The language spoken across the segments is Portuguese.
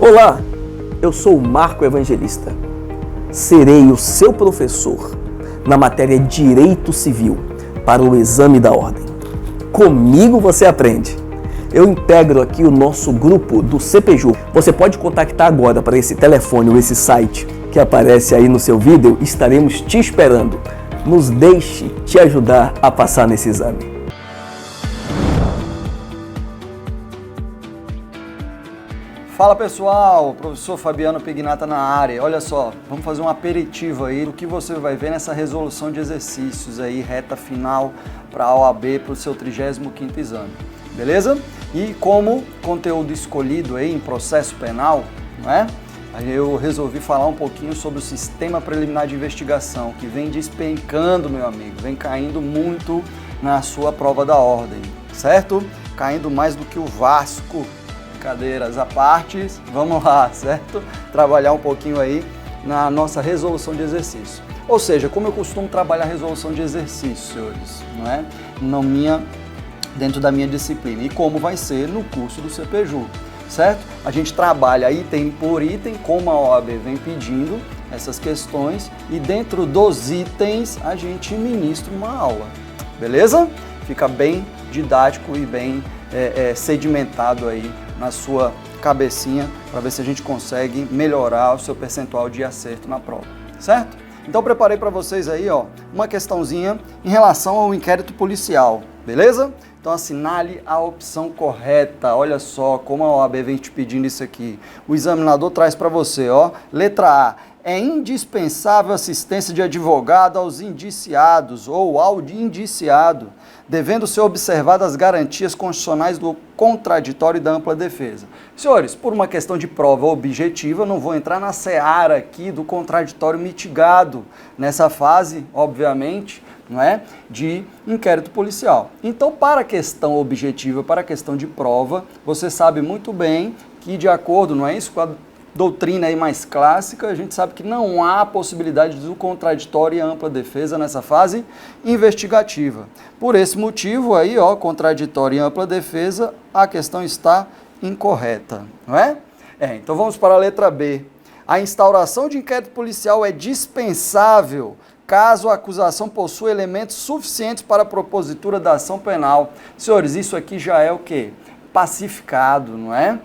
Olá, eu sou o Marco Evangelista. Serei o seu professor na matéria Direito Civil para o exame da ordem. Comigo você aprende. Eu integro aqui o nosso grupo do CPJU. Você pode contactar agora para esse telefone ou esse site que aparece aí no seu vídeo. Estaremos te esperando. Nos deixe te ajudar a passar nesse exame. Fala pessoal, professor Fabiano Pignata na área. Olha só, vamos fazer um aperitivo aí do que você vai ver nessa resolução de exercícios aí, reta final para a OAB, para o seu 35º exame, beleza? E como conteúdo escolhido aí em processo penal, não é? Eu resolvi falar um pouquinho sobre o sistema preliminar de investigação, que vem despencando, meu amigo, vem caindo muito na sua prova da ordem, certo? Caindo mais do que o Vasco. Brincadeiras à parte, vamos lá, certo? Trabalhar um pouquinho aí na nossa resolução de exercício. Ou seja, como eu costumo trabalhar a resolução de exercício, senhores, não é? Dentro da minha disciplina. E como vai ser no curso do CPJU, certo? A gente trabalha item por item, como a OAB vem pedindo essas questões, e dentro dos itens a gente ministra uma aula, beleza? Fica bem didático e bem sedimentado aí na sua cabecinha, para ver se a gente consegue melhorar o seu percentual de acerto na prova, certo? Então preparei para vocês aí, ó, uma questãozinha em relação ao inquérito policial, beleza? Então assinale a opção correta. Olha só como a OAB vem te pedindo isso aqui. O examinador traz para você, ó, letra A. É indispensável assistência de advogado aos indiciados ou ao indiciado, devendo ser observadas as garantias constitucionais do contraditório e da ampla defesa. Senhores, por uma questão de prova objetiva, não vou entrar na seara aqui do contraditório mitigado, nessa fase, obviamente, não é, de inquérito policial. Então, para a questão objetiva, para a questão de prova, você sabe muito bem que, de acordo, não é isso, com a doutrina aí mais clássica, a gente sabe que não há possibilidade do contraditório e ampla defesa nessa fase investigativa. Por esse motivo aí, ó, contraditório e ampla defesa, a questão está incorreta, não é? Então vamos para a letra B. A instauração de inquérito policial é dispensável caso a acusação possua elementos suficientes para a propositura da ação penal. Senhores, isso aqui já é o quê? Pacificado, não é?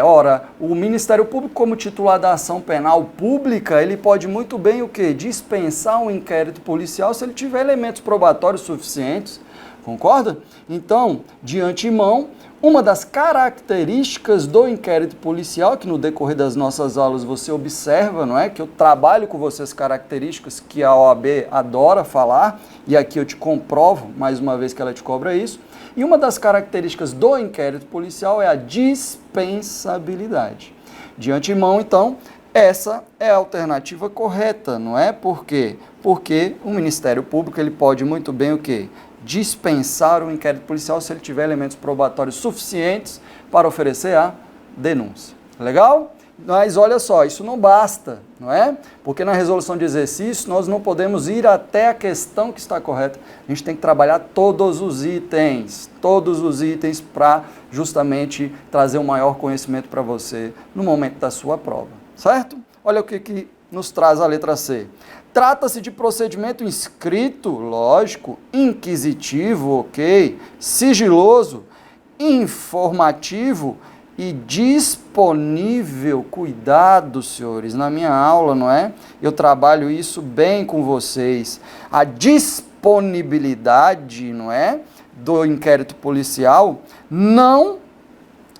Ora, o Ministério Público, como titular da ação penal pública, ele pode muito bem o quê? Dispensar um inquérito policial se ele tiver elementos probatórios suficientes, concorda? Então, de antemão, uma das características do inquérito policial, que no decorrer das nossas aulas você observa, não é? Que eu trabalho com você as características que a OAB adora falar, e aqui eu te comprovo, mais uma vez que ela te cobra isso. E uma das características do inquérito policial é a dispensabilidade. De antemão, então, essa é a alternativa correta, não é? Por quê? Porque o Ministério Público ele pode muito bem o quê? Dispensar o inquérito policial se ele tiver elementos probatórios suficientes para oferecer a denúncia. Legal? Mas olha só, isso não basta, não é? Porque na resolução de exercício nós não podemos ir até a questão que está correta. A gente tem que trabalhar todos os itens para justamente trazer um maior conhecimento para você no momento da sua prova, certo? Olha o que nos traz a letra C. Trata-se de procedimento inscrito, lógico, inquisitivo, ok, sigiloso, informativo e disponível. Cuidado, senhores, na minha aula, não é? Eu trabalho isso bem com vocês. A disponibilidade, não é, do inquérito policial não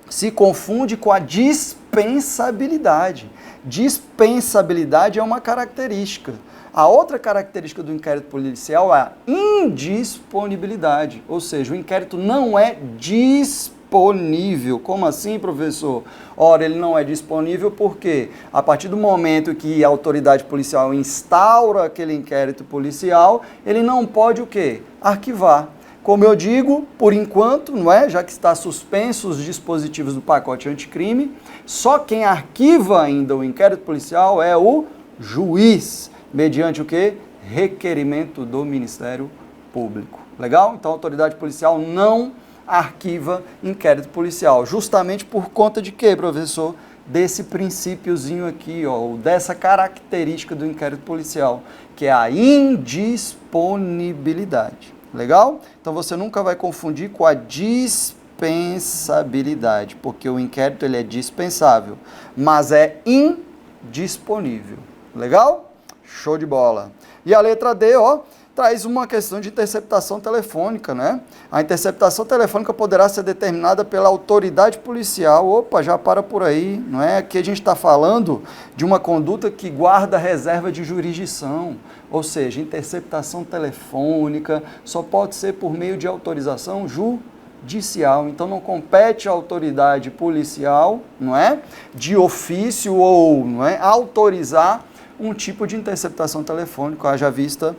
se confunde com a dispensabilidade. Dispensabilidade é uma característica. A outra característica do inquérito policial é a indisponibilidade, ou seja, o inquérito não é disponível. Como assim, professor? Ora, ele não é disponível porque a partir do momento que a autoridade policial instaura aquele inquérito policial, ele não pode o quê? Arquivar. Como eu digo, por enquanto, não é? Já que está suspenso os dispositivos do pacote anticrime, só quem arquiva ainda o inquérito policial é o juiz, mediante o quê? Requerimento do Ministério Público. Legal? Então a autoridade policial não arquiva inquérito policial, justamente por conta de quê, professor? desse princípiozinho aqui, ó, dessa característica do inquérito policial, que é a indisponibilidade. Legal? Então você nunca vai confundir com a dispensabilidade, porque o inquérito ele é dispensável, mas é indisponível. Legal? Show de bola. E a letra D, ó, traz uma questão de interceptação telefônica, né? A interceptação telefônica poderá ser determinada pela autoridade policial. Opa, já para por aí, não é? Aqui a gente está falando de uma conduta que guarda reserva de jurisdição, ou seja, interceptação telefônica só pode ser por meio de autorização judicial. Então não compete à autoridade policial, não é? De ofício ou, não é? Autorizar um tipo de interceptação telefônica, haja vista,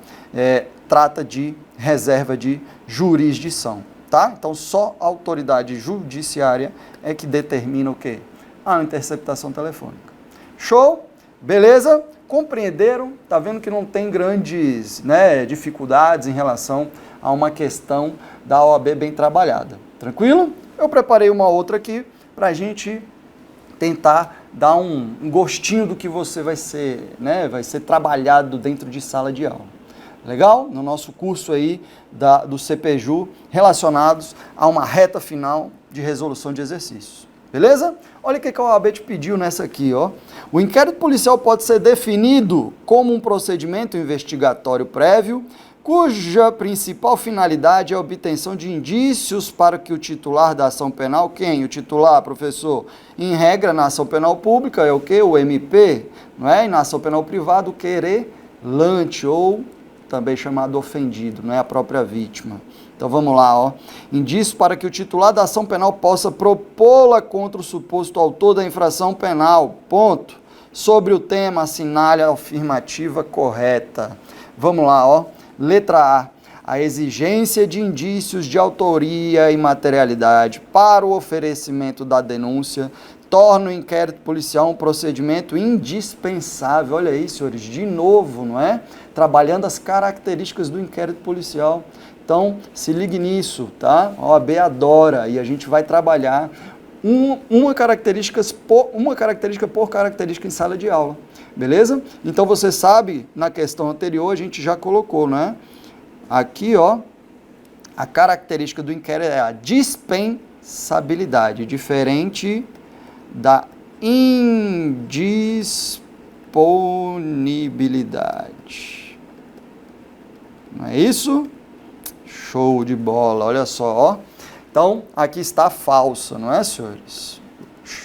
trata de reserva de jurisdição, tá? Então, só a autoridade judiciária é que determina o quê? A interceptação telefônica. Show? Beleza? Compreenderam? Tá vendo que não tem grandes, né, dificuldades em relação a uma questão da OAB bem trabalhada. Tranquilo? Eu preparei uma outra aqui para a gente tentar dar um gostinho do que você vai ser, né, vai ser trabalhado dentro de sala de aula. Legal? No nosso curso aí do CPJU, relacionados a uma reta final de resolução de exercícios. Beleza? Olha o que a OAB te pediu nessa aqui, ó. O inquérito policial pode ser definido como um procedimento investigatório prévio, cuja principal finalidade é a obtenção de indícios para que o titular da ação penal, quem? O titular, professor? Em regra, na ação penal pública é o quê? O MP, não é? E na ação penal privada, o querelante, ou também chamado ofendido, não é? A própria vítima. Então vamos lá, ó. Indícios para que o titular da ação penal possa propô-la contra o suposto autor da infração penal. Ponto. Sobre o tema, assinale a afirmativa correta. Vamos lá, ó. Letra A. A exigência de indícios de autoria e materialidade para o oferecimento da denúncia torna o inquérito policial um procedimento indispensável. Olha aí, senhores, de novo, não é? Trabalhando as características do inquérito policial. Então, se ligue nisso, tá? A OAB adora e a gente vai trabalhar uma característica por característica em sala de aula. Beleza? Então você sabe, na questão anterior a gente já colocou, né? Aqui, ó, a característica do inquérito é a dispensabilidade, diferente da indisponibilidade. Não é isso? Show de bola, olha só, ó. Então, aqui está a falsa, não é, senhores?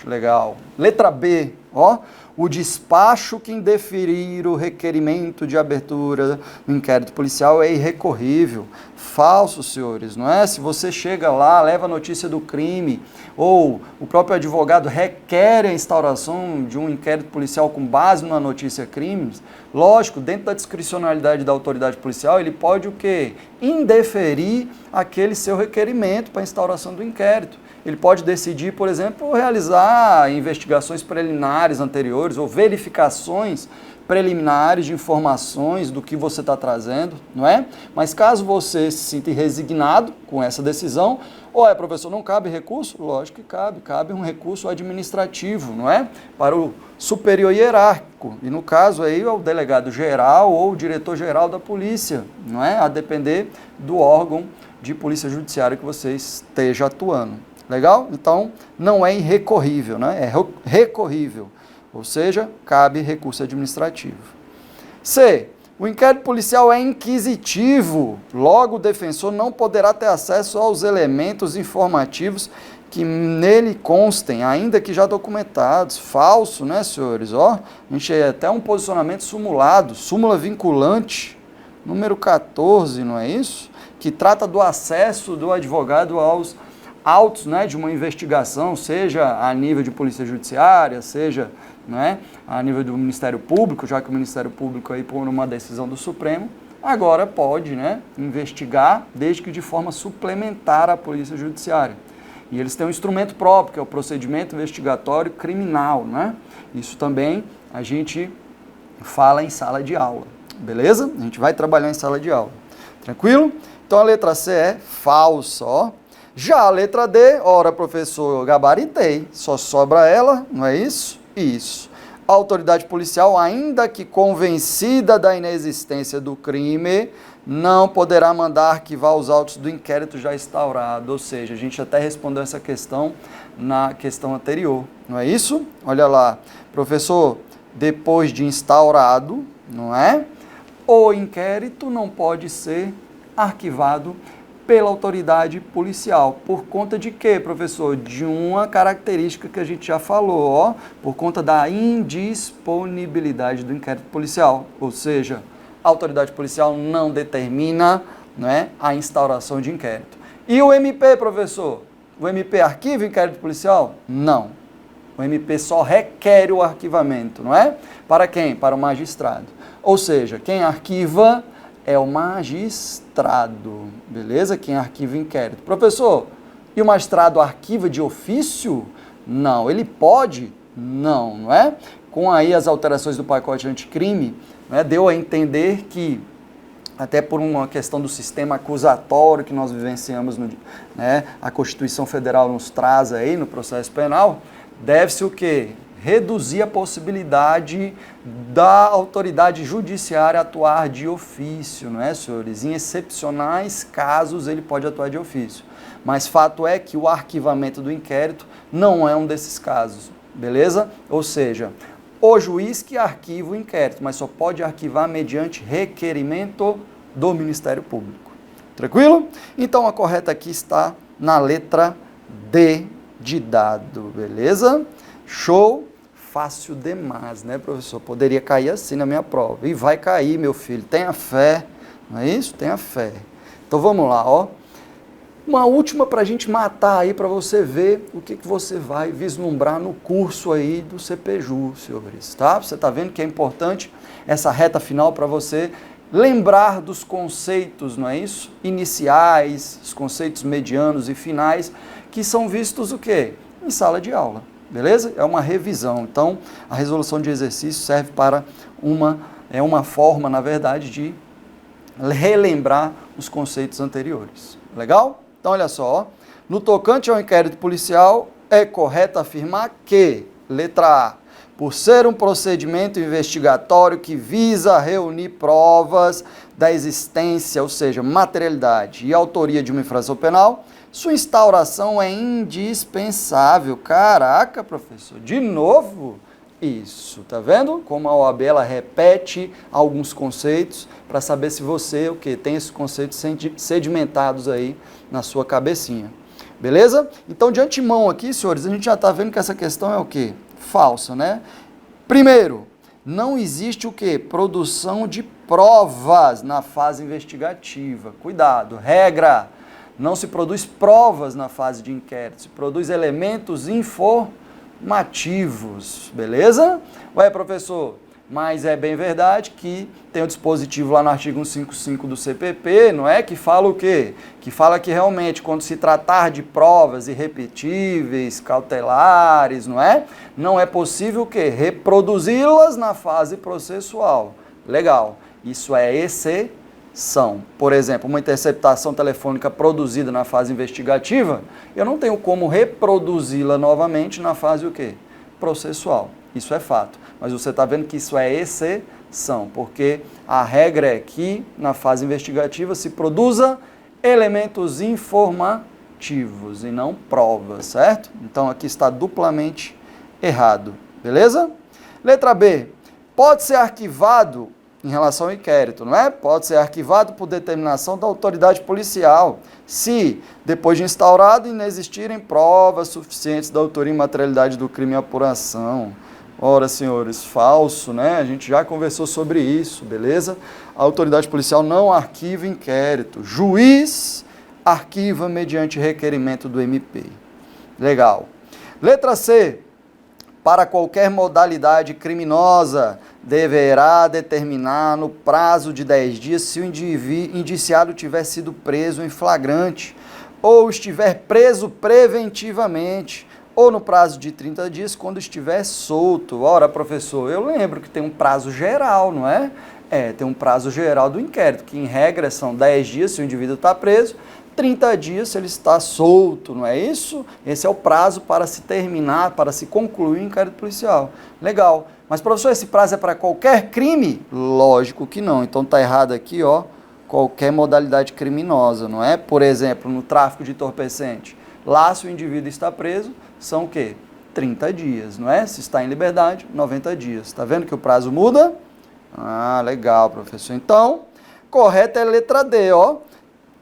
Legal. Letra B, ó. O despacho que indeferir o requerimento de abertura no inquérito policial é irrecorrível. Falso, senhores, não é? Se você chega lá, leva a notícia do crime, ou o próprio advogado requer a instauração de um inquérito policial com base na notícia crimes, lógico, dentro da discricionalidade da autoridade policial, ele pode o quê? Indeferir aquele seu requerimento para a instauração do inquérito. Ele pode decidir, por exemplo, realizar investigações preliminares anteriores ou verificações preliminares de informações do que você está trazendo, não é? Mas caso você se sinta resignado com essa decisão, professor, não cabe recurso? Lógico que cabe. Cabe um recurso administrativo, não é? Para o superior hierárquico. E no caso aí é o delegado geral ou o diretor-geral da polícia, não é? A depender do órgão de polícia judiciária que você esteja atuando. Legal? Então, não é irrecorrível, né? É recorrível, ou seja, cabe recurso administrativo. C. O inquérito policial é inquisitivo, logo o defensor não poderá ter acesso aos elementos informativos que nele constem, ainda que já documentados. Falso, né, senhores? Ó, a gente tem até um posicionamento sumulado, súmula vinculante, número 14, não é isso? Que trata do acesso do advogado aos autos, né, de uma investigação, seja a nível de polícia judiciária, seja, né, a nível do Ministério Público, já que o Ministério Público, aí, por uma decisão do Supremo, agora pode, né, investigar, desde que de forma suplementar à polícia judiciária. E eles têm um instrumento próprio, que é o procedimento investigatório criminal, né? Isso também a gente fala em sala de aula, beleza? A gente vai trabalhar em sala de aula, tranquilo? Então a letra C é falsa, ó. Já a letra D, ora, professor, eu gabaritei, só sobra ela, não é isso? Isso. A autoridade policial, ainda que convencida da inexistência do crime, não poderá mandar arquivar os autos do inquérito já instaurado. Ou seja, a gente até respondeu essa questão na questão anterior, não é isso? Olha lá, professor, depois de instaurado, não é? O inquérito não pode ser arquivado pela autoridade policial. Por conta de quê, professor? De uma característica que a gente já falou, ó, por conta da indisponibilidade do inquérito policial. Ou seja, a autoridade policial não determina, não é, a instauração de inquérito. E o MP, professor? O MP arquiva o inquérito policial? Não. O MP só requer o arquivamento, não é? Para quem? Para o magistrado. Ou seja, quem arquiva é o magistrado, beleza? Quem arquiva o inquérito. Professor, e o magistrado arquiva de ofício? Não. Ele pode? Não, não é? Com aí as alterações do pacote anticrime, né, deu a entender que, até por uma questão do sistema acusatório que nós vivenciamos, né, a Constituição Federal nos traz aí no processo penal, deve-se o quê? Reduzir a possibilidade da autoridade judiciária atuar de ofício, não é, senhores? Em excepcionais casos ele pode atuar de ofício. Mas fato é que o arquivamento do inquérito não é um desses casos, beleza? Ou seja, o juiz que arquiva o inquérito, mas só pode arquivar mediante requerimento do Ministério Público. Tranquilo? Então a correta aqui está na letra D de dado, beleza? Show? Fácil demais, né, professor? Poderia cair assim na minha prova. E vai cair, meu filho. Tenha fé. Não é isso? Tenha fé. Então vamos lá, ó. Uma última para a gente matar aí, para você ver o que você vai vislumbrar no curso aí do CPJU, senhores, tá? Você tá vendo que é importante essa reta final para você lembrar dos conceitos, não é isso? Iniciais, os conceitos medianos e finais, que são vistos o quê? Em sala de aula. Beleza? É uma revisão. Então, a resolução de exercício serve para uma forma, na verdade, de relembrar os conceitos anteriores. Legal? Então, olha só. Ó. No tocante ao inquérito policial, é correto afirmar que, letra A, por ser um procedimento investigatório que visa reunir provas da existência, ou seja, materialidade e autoria de uma infração penal, sua instauração é indispensável. Caraca, professor, de novo? Isso, tá vendo? Como a OAB ela repete alguns conceitos para saber se você tem esses conceitos sedimentados aí na sua cabecinha. Beleza? Então, de antemão aqui, senhores, a gente já está vendo que essa questão é o quê? Falsa, né? Primeiro, não existe o quê? Produção de provas na fase investigativa. Cuidado, regra. Não se produz provas na fase de inquérito, se produz elementos informativos, beleza? Ué, professor, mas é bem verdade que tem o dispositivo lá no artigo 155 do CPP, não é? Que fala o quê? Que fala que realmente quando se tratar de provas irrepetíveis, cautelares, não é? Não é possível o quê? Reproduzi-las na fase processual. Legal, isso é exceção. Por exemplo, uma interceptação telefônica produzida na fase investigativa, eu não tenho como reproduzi-la novamente na fase o quê? Processual. Isso é fato. Mas você está vendo que isso é exceção, porque a regra é que na fase investigativa se produza elementos informativos e não provas, certo? Então aqui está duplamente errado, beleza? Letra B. Pode ser arquivado em relação ao inquérito, não é? Pode ser arquivado por determinação da autoridade policial, se, depois de instaurado, inexistirem provas suficientes da autoria e materialidade do crime em apuração. Ora, senhores, falso, né? A gente já conversou sobre isso, beleza? A autoridade policial não arquiva inquérito. Juiz arquiva mediante requerimento do MP. Legal. Letra C. Para qualquer modalidade criminosa, deverá determinar no prazo de 10 dias se o indiciado tiver sido preso em flagrante ou estiver preso preventivamente, ou no prazo de 30 dias quando estiver solto. Ora, professor, eu lembro que tem um prazo geral, não é? Tem um prazo geral do inquérito, que em regra são 10 dias se o indivíduo está preso, 30 dias se ele está solto, não é isso? Esse é o prazo para se terminar, para se concluir o inquérito policial. Legal. Mas, professor, esse prazo é para qualquer crime? Lógico que não. Então tá errado aqui, ó, qualquer modalidade criminosa, não é? Por exemplo, no tráfico de entorpecente. Lá, se o indivíduo está preso, são o quê? 30 dias, não é? Se está em liberdade, 90 dias. Tá vendo que o prazo muda? Ah, legal, professor. Então, correto é a letra D, ó.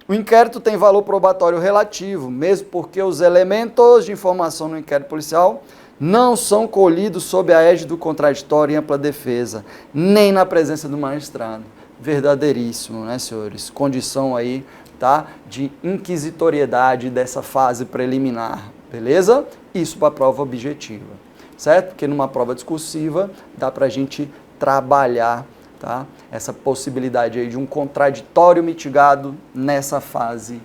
O inquérito tem valor probatório relativo, mesmo porque os elementos de informação no inquérito policial não são colhidos sob a égide do contraditório e ampla defesa, nem na presença do magistrado. Verdadeiríssimo, né, senhores? Condição aí, tá, de inquisitoriedade dessa fase preliminar, beleza? Isso para a prova objetiva, certo? Porque numa prova discursiva dá para a gente trabalhar, tá, essa possibilidade aí de um contraditório mitigado nessa fase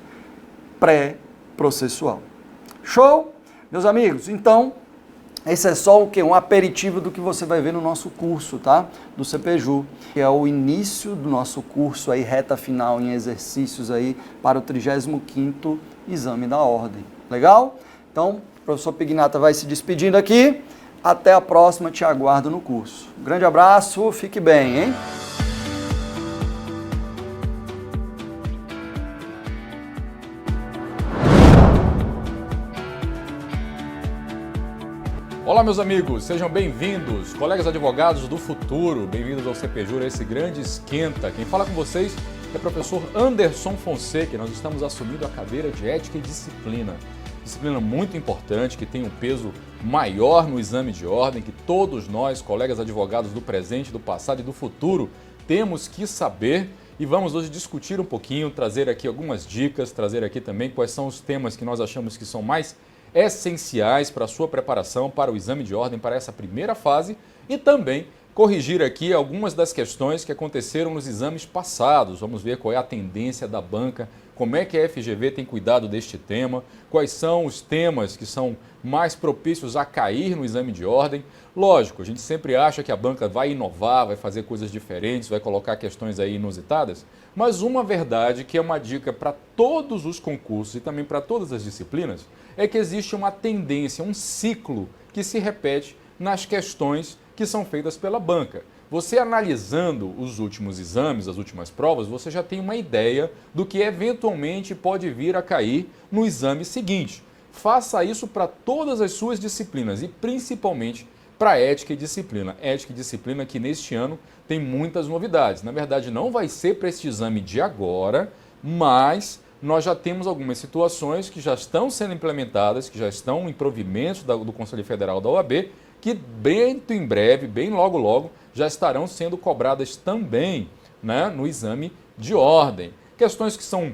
pré-processual. Show? Meus amigos, então, esse é só o quê? Um aperitivo do que você vai ver no nosso curso, tá? Do CPJU, que é o início do nosso curso aí, reta final em exercícios aí para o 35º exame da ordem. Legal? Então, o professor Pignata vai se despedindo aqui. Até a próxima, te aguardo no curso. Um grande abraço, fique bem, hein? Olá, meus amigos, sejam bem-vindos, colegas advogados do futuro, bem-vindos ao CPJU, esse grande esquenta. Quem fala com vocês é o professor Anderson Fonseca. Nós estamos assumindo a cadeira de Ética e Disciplina. Disciplina muito importante, que tem um peso maior no exame de ordem, que todos nós, colegas advogados do presente, do passado e do futuro, temos que saber. E vamos hoje discutir um pouquinho, trazer aqui algumas dicas, trazer aqui também quais são os temas que nós achamos que são mais essenciais para a sua preparação para o exame de ordem, para essa primeira fase, e também corrigir aqui algumas das questões que aconteceram nos exames passados. Vamos ver qual é a tendência da banca, como é que a FGV tem cuidado deste tema, quais são os temas que são mais propícios a cair no exame de ordem. Lógico, a gente sempre acha que a banca vai inovar, vai fazer coisas diferentes, vai colocar questões aí inusitadas, mas uma verdade que é uma dica para todos os concursos e também para todas as disciplinas é que existe uma tendência, um ciclo que se repete nas questões que são feitas pela banca. Você analisando os últimos exames, as últimas provas, você já tem uma ideia do que eventualmente pode vir a cair no exame seguinte. Faça isso para todas as suas disciplinas e principalmente para ética e disciplina. Ética e disciplina que neste ano tem muitas novidades. Na verdade, não vai ser para este exame de agora, mas nós já temos algumas situações que já estão sendo implementadas, que já estão em provimentos do Conselho Federal da OAB, que bem em breve, bem logo, já estarão sendo cobradas também, né, no exame de ordem. Questões que são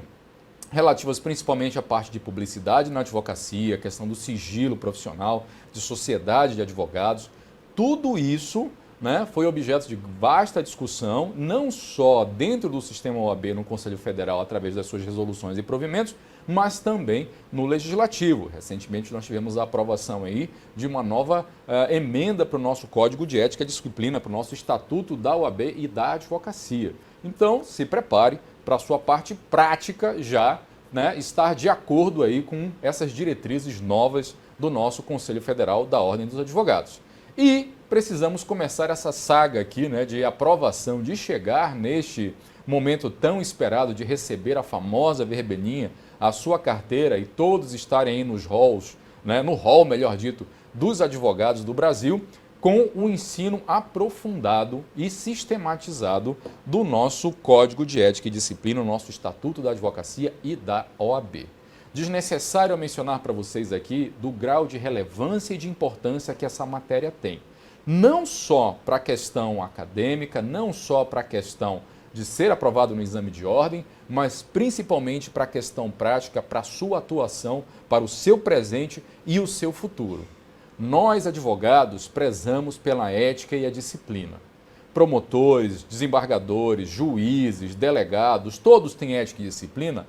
relativas principalmente à parte de publicidade na advocacia, questão do sigilo profissional, de sociedade de advogados, tudo isso, né, foi objeto de vasta discussão, não só dentro do sistema OAB no Conselho Federal, através das suas resoluções e provimentos, mas também no Legislativo. Recentemente nós tivemos a aprovação aí de uma nova emenda para o nosso Código de Ética e Disciplina, para o nosso Estatuto da OAB e da Advocacia. Então, se prepare para a sua parte prática já, né, estar de acordo aí com essas diretrizes novas do nosso Conselho Federal da Ordem dos Advogados. E precisamos começar essa saga aqui, né, de aprovação, de chegar neste momento tão esperado de receber a famosa verbeninha, a sua carteira e todos estarem aí nos halls, né, no hall, melhor dito, dos advogados do Brasil, com o ensino aprofundado e sistematizado do nosso Código de Ética e Disciplina, o nosso Estatuto da Advocacia e da OAB. Desnecessário mencionar para vocês aqui do grau de relevância e de importância que essa matéria tem. Não só para a questão acadêmica, não só para a questão de ser aprovado no exame de ordem, mas principalmente para a questão prática, para a sua atuação, para o seu presente e o seu futuro. Nós, advogados, prezamos pela ética e a disciplina. Promotores, desembargadores, juízes, delegados, todos têm ética e disciplina?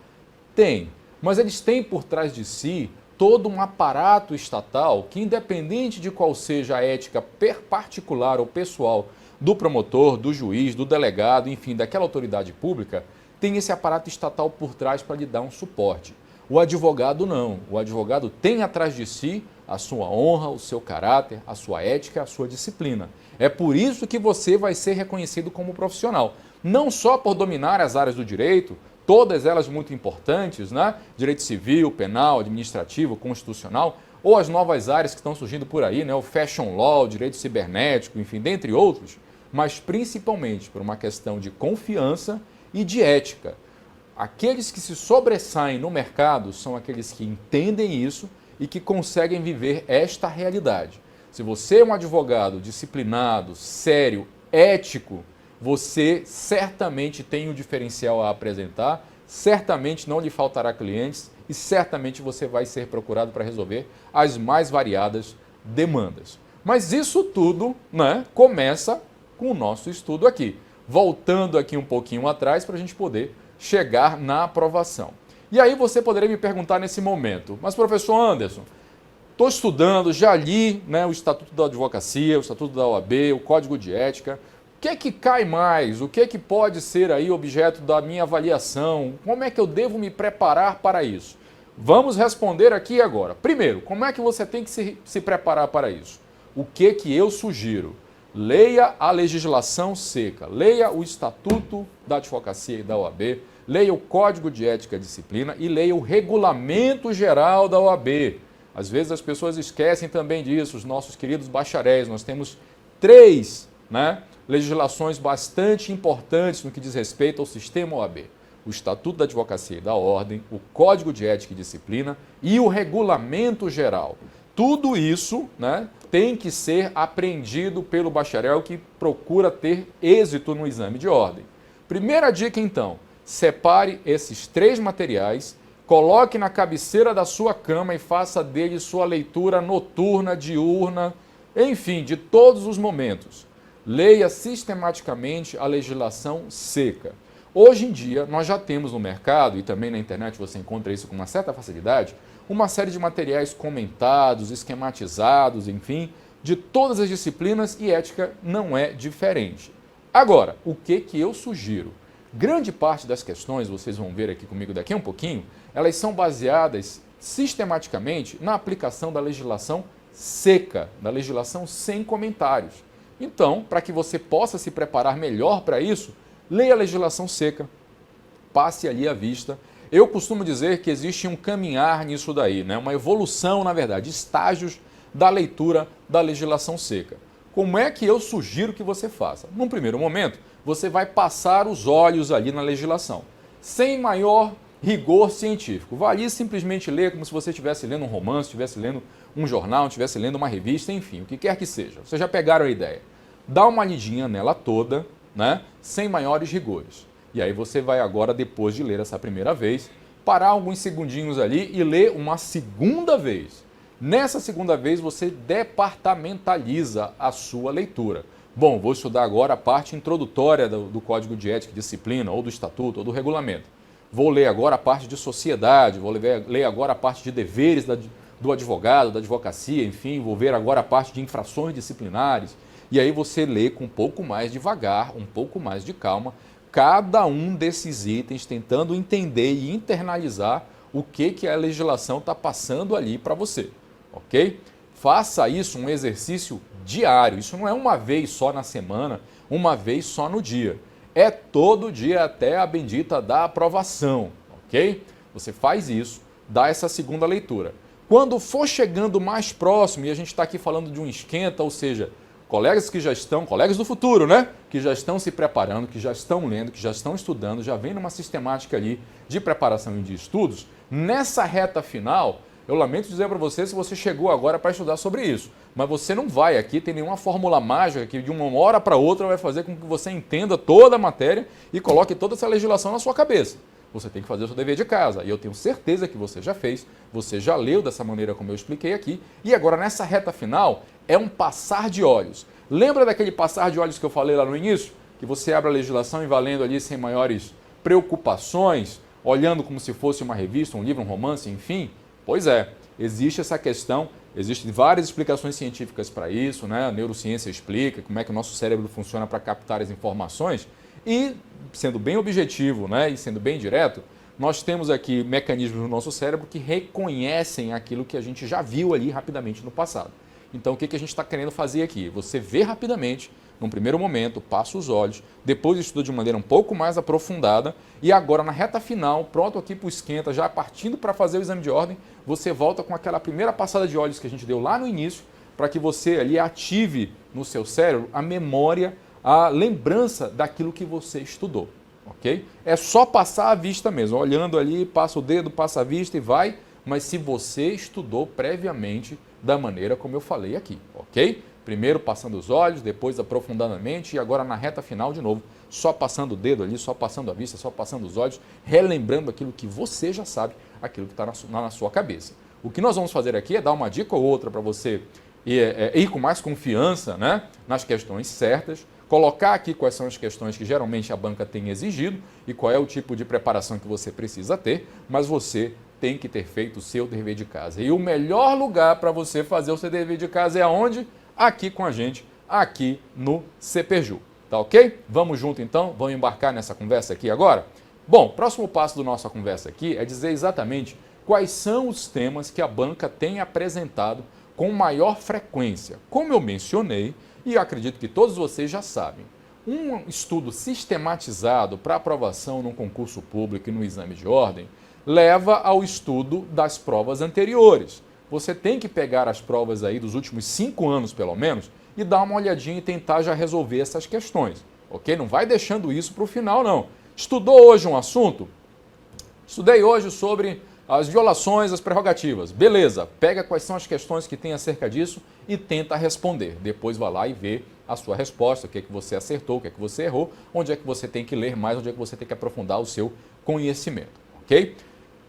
Tem, mas eles têm por trás de si todo um aparato estatal que, independente de qual seja a ética particular ou pessoal do promotor, do juiz, do delegado, enfim, daquela autoridade pública, tem esse aparato estatal por trás para lhe dar um suporte. O advogado não. O advogado tem atrás de si a sua honra, o seu caráter, a sua ética, a sua disciplina. É por isso que você vai ser reconhecido como profissional. Não só por dominar as áreas do direito, todas elas muito importantes, né? Direito civil, penal, administrativo, constitucional, ou as novas áreas que estão surgindo por aí, né? O fashion law, o direito cibernético, enfim, dentre outros, mas principalmente por uma questão de confiança e de ética. Aqueles que se sobressaem no mercado são aqueles que entendem isso e que conseguem viver esta realidade. Se você é um advogado disciplinado, sério, ético, você certamente tem um diferencial a apresentar, certamente não lhe faltará clientes e certamente você vai ser procurado para resolver as mais variadas demandas. Mas isso tudo, né, começa com o nosso estudo aqui. Voltando aqui um pouquinho atrás para a gente poder chegar na aprovação. E aí você poderia me perguntar nesse momento, mas professor Anderson, estou estudando, já li, né, o Estatuto da Advocacia, o Estatuto da OAB, o Código de Ética, o que é que cai mais? O que é que pode ser aí objeto da minha avaliação? Como é que eu devo me preparar para isso? Vamos responder aqui agora. Primeiro, como é que você tem que se preparar para isso? O que que eu sugiro? Leia a legislação seca, leia o Estatuto da Advocacia e da OAB, leia o Código de Ética e Disciplina e leia o Regulamento Geral da OAB. Às vezes as pessoas esquecem também disso, os nossos queridos bacharéis. Nós temos 3, né, legislações bastante importantes no que diz respeito ao sistema OAB. O Estatuto da Advocacia e da Ordem, o Código de Ética e Disciplina e o Regulamento Geral. Tudo isso, né, tem que ser aprendido pelo bacharel que procura ter êxito no exame de ordem. Primeira dica, então, separe esses 3 materiais, coloque na cabeceira da sua cama e faça dele sua leitura noturna, diurna, enfim, de todos os momentos. Leia sistematicamente a legislação seca. Hoje em dia, nós já temos no mercado, e também na internet você encontra isso com uma certa facilidade, uma série de materiais comentados, esquematizados, enfim, de todas as disciplinas, e ética não é diferente. Agora, o que eu sugiro? Grande parte das questões, vocês vão ver aqui comigo daqui a um pouquinho, elas são baseadas sistematicamente na aplicação da legislação seca, da legislação sem comentários. Então, para que você possa se preparar melhor para isso, leia a legislação seca, passe ali à vista. Eu costumo dizer que existe um caminhar nisso daí, né? Uma evolução, na verdade, estágios da leitura da legislação seca. Como é que eu sugiro que você faça? Num primeiro momento, você vai passar os olhos ali na legislação, sem maior rigor científico. Vai ali simplesmente ler como se você estivesse lendo um romance, estivesse lendo um jornal, estivesse lendo uma revista, enfim, o que quer que seja. Vocês já pegaram a ideia. Dá uma lidinha nela toda, né? Sem maiores rigores. E aí você vai agora, depois de ler essa primeira vez, parar alguns segundinhos ali e ler uma segunda vez. Nessa segunda vez você departamentaliza a sua leitura. Bom, vou estudar agora a parte introdutória do Código de Ética e Disciplina, ou do Estatuto, ou do Regulamento. Vou ler agora a parte de sociedade, vou ler agora a parte de deveres do advogado, da advocacia, enfim, vou ver agora a parte de infrações disciplinares. E aí você lê com um pouco mais devagar, um pouco mais de calma, cada um desses itens, tentando entender e internalizar o que a legislação está passando ali para você, ok? Faça isso um exercício diário, isso não é uma vez só na semana, uma vez só no dia. É todo dia até a bendita da aprovação, ok? Você faz isso, dá essa segunda leitura. Quando for chegando mais próximo, e a gente está aqui falando de um esquenta, ou seja, colegas que já estão, colegas do futuro, né? Que já estão se preparando, que já estão lendo, que já estão estudando, já vem numa sistemática ali de preparação e de estudos. Nessa reta final, eu lamento dizer para você se você chegou agora para estudar sobre isso, mas você não vai aqui, tem nenhuma fórmula mágica que de uma hora para outra vai fazer com que você entenda toda a matéria e coloque toda essa legislação na sua cabeça. Você tem que fazer o seu dever de casa, e eu tenho certeza que você já fez, você já leu dessa maneira como eu expliquei aqui, e agora nessa reta final é um passar de olhos. Lembra daquele passar de olhos que eu falei lá no início? Que você abre a legislação e vai lendo ali sem maiores preocupações, olhando como se fosse uma revista, um livro, um romance, enfim? Pois é, existe essa questão, existem várias explicações científicas para isso, né? A neurociência explica como é que o nosso cérebro funciona para captar as informações e, sendo bem objetivo, né, e sendo bem direto, nós temos aqui mecanismos no nosso cérebro que reconhecem aquilo que a gente já viu ali rapidamente no passado. Então, o que a gente está querendo fazer aqui? Você vê rapidamente, num primeiro momento, passa os olhos, depois estuda de maneira um pouco mais aprofundada e agora, na reta final, pronto aqui para o esquenta, já partindo para fazer o exame de ordem, você volta com aquela primeira passada de olhos que a gente deu lá no início, para que você ali ative no seu cérebro a memória, a lembrança daquilo que você estudou, ok? É só passar a vista mesmo, olhando ali, passa o dedo, passa a vista e vai, mas se você estudou previamente da maneira como eu falei aqui, ok? Primeiro passando os olhos, depois aprofundadamente e agora na reta final de novo, só passando o dedo ali, só passando a vista, só passando os olhos, relembrando aquilo que você já sabe, aquilo que está na sua cabeça. O que nós vamos fazer aqui é dar uma dica ou outra para você ir com mais confiança, né, nas questões certas, colocar aqui quais são as questões que geralmente a banca tem exigido e qual é o tipo de preparação que você precisa ter, mas você tem que ter feito o seu dever de casa. E o melhor lugar para você fazer o seu dever de casa é aonde? Aqui com a gente, aqui no CPJU. Tá ok? Vamos junto então? Vamos embarcar nessa conversa aqui agora? Bom, próximo passo da nossa conversa aqui é dizer exatamente quais são os temas que a banca tem apresentado com maior frequência. Como eu mencionei, e acredito que todos vocês já sabem, um estudo sistematizado para aprovação num concurso público e no exame de ordem leva ao estudo das provas anteriores. Você tem que pegar as provas aí dos últimos 5 anos, pelo menos, e dar uma olhadinha e tentar já resolver essas questões, ok? Não vai deixando isso para o final, não. Estudou hoje um assunto? Estudei hoje sobre as violações às prerrogativas. Beleza, pega quais são as questões que tem acerca disso e tenta responder. Depois vai lá e vê a sua resposta, o que é que você acertou, o que é que você errou, onde é que você tem que ler mais, onde é que você tem que aprofundar o seu conhecimento, ok?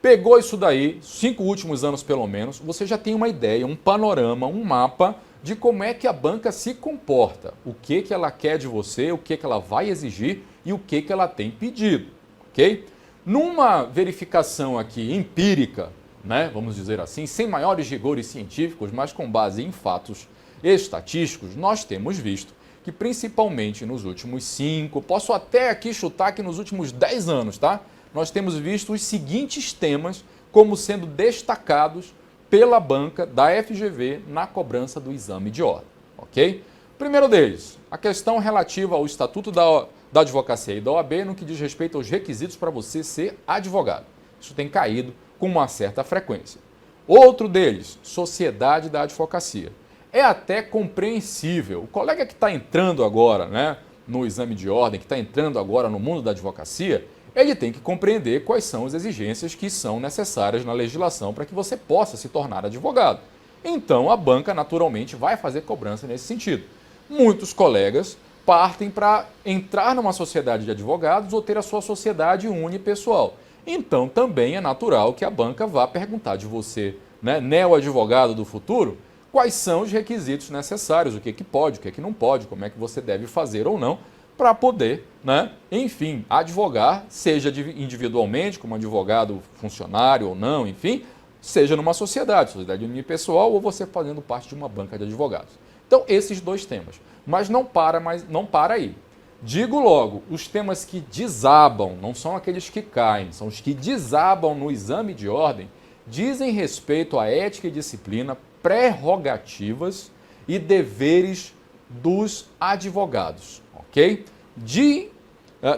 Pegou isso daí, 5 últimos anos pelo menos, você já tem uma ideia, um panorama, um mapa de como é que a banca se comporta, o que ela quer de você, o que ela vai exigir e o que ela tem pedido, ok? Numa verificação aqui empírica, né, vamos dizer assim, sem maiores rigores científicos, mas com base em fatos estatísticos, nós temos visto que principalmente nos últimos 5, posso até aqui chutar que nos últimos 10 anos, tá? Nós temos visto os seguintes temas como sendo destacados pela banca da FGV na cobrança do exame de ordem, ok? Primeiro deles, a questão relativa ao Estatuto da Advocacia e da OAB no que diz respeito aos requisitos para você ser advogado. Isso tem caído com uma certa frequência. Outro deles, Sociedade da Advocacia. É até compreensível. O colega que está entrando agora, né, no exame de ordem, que está entrando agora no mundo da advocacia, ele tem que compreender quais são as exigências que são necessárias na legislação para que você possa se tornar advogado. Então, a banca naturalmente vai fazer cobrança nesse sentido. Muitos colegas partem para entrar numa sociedade de advogados ou ter a sua sociedade unipessoal. Então, também é natural que a banca vá perguntar de você, né, neo-advogado do futuro, quais são os requisitos necessários, o que pode, o que não pode, como é que você deve fazer ou não, para poder, né, enfim, advogar, seja individualmente, como advogado funcionário ou não, enfim, seja numa sociedade unipessoal ou você fazendo parte de uma banca de advogados. Então, esses 2 temas. Mas não para aí. Digo logo, os temas que desabam, não são aqueles que caem, são os que desabam no exame de ordem, dizem respeito à ética e disciplina, prerrogativas e deveres dos advogados, ok?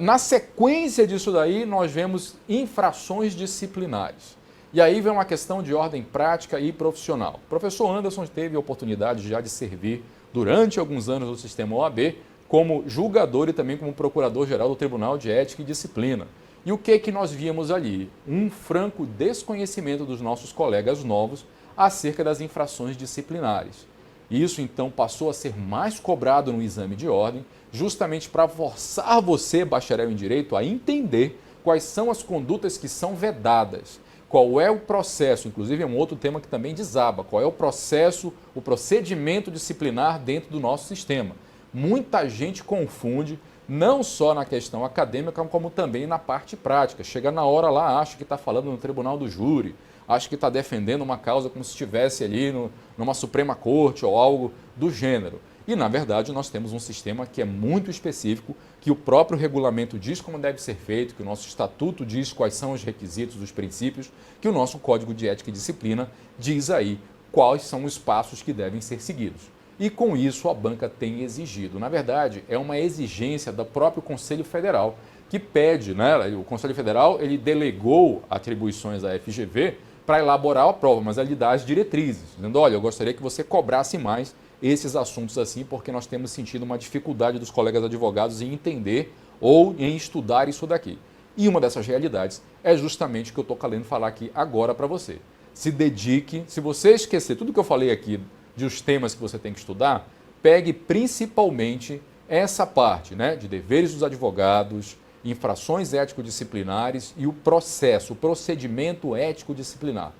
Na sequência disso daí, nós vemos infrações disciplinares. E aí vem uma questão de ordem prática e profissional. O professor Anderson teve a oportunidade já de servir durante alguns anos no sistema OAB como julgador e também como procurador-geral do Tribunal de Ética e Disciplina. E o que nós víamos ali? Um franco desconhecimento dos nossos colegas novos acerca das infrações disciplinares. Isso, então, passou a ser mais cobrado no exame de ordem, justamente para forçar você, bacharel em Direito, a entender quais são as condutas que são vedadas, qual é o processo, inclusive é um outro tema que também desaba, qual é o processo, o procedimento disciplinar dentro do nosso sistema. Muita gente confunde, não só na questão acadêmica, como também na parte prática. Chega na hora lá, acha que está falando no tribunal do júri, acha que está defendendo uma causa como se estivesse ali numa Suprema Corte ou algo do gênero. E, na verdade, nós temos um sistema que é muito específico, que o próprio regulamento diz como deve ser feito, que o nosso estatuto diz quais são os requisitos, os princípios, que o nosso Código de Ética e Disciplina diz aí quais são os passos que devem ser seguidos. E com isso a banca tem exigido. Na verdade, é uma exigência do próprio Conselho Federal, que pede, né? O Conselho Federal ele delegou atribuições à FGV para elaborar a prova, mas ele dá as diretrizes, dizendo, olha, eu gostaria que você cobrasse mais esses assuntos assim, porque nós temos sentido uma dificuldade dos colegas advogados em entender ou em estudar isso daqui. E uma dessas realidades é justamente o que eu estou querendo falar aqui agora para você. Se dedique, se você esquecer tudo que eu falei aqui dos temas que você tem que estudar, pegue principalmente essa parte, né, de deveres dos advogados, infrações ético-disciplinares e o processo, o procedimento ético-disciplinar.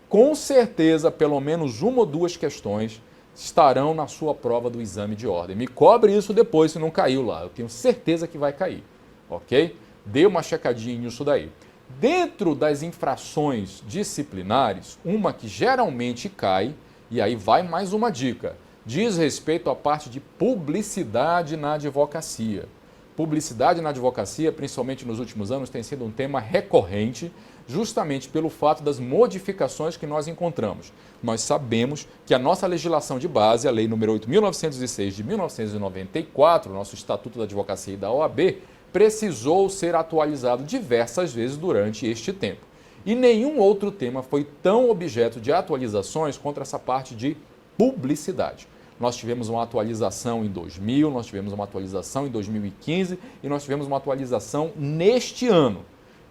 Com certeza, pelo menos uma ou duas questões estarão na sua prova do exame de ordem. Me cobre isso depois se não caiu lá. Eu tenho certeza que vai cair, ok? Dê uma checadinha nisso daí. Dentro das infrações disciplinares, uma que geralmente cai, e aí vai mais uma dica, diz respeito à parte de publicidade na advocacia. Publicidade na advocacia, principalmente nos últimos anos, tem sido um tema recorrente, justamente pelo fato das modificações que nós encontramos. Nós sabemos que a nossa legislação de base, a Lei nº 8.906 de 1994, nosso Estatuto da Advocacia e da OAB, precisou ser atualizado diversas vezes durante este tempo. E nenhum outro tema foi tão objeto de atualizações contra essa parte de publicidade. Nós tivemos uma atualização em 2000, nós tivemos uma atualização em 2015 e nós tivemos uma atualização neste ano.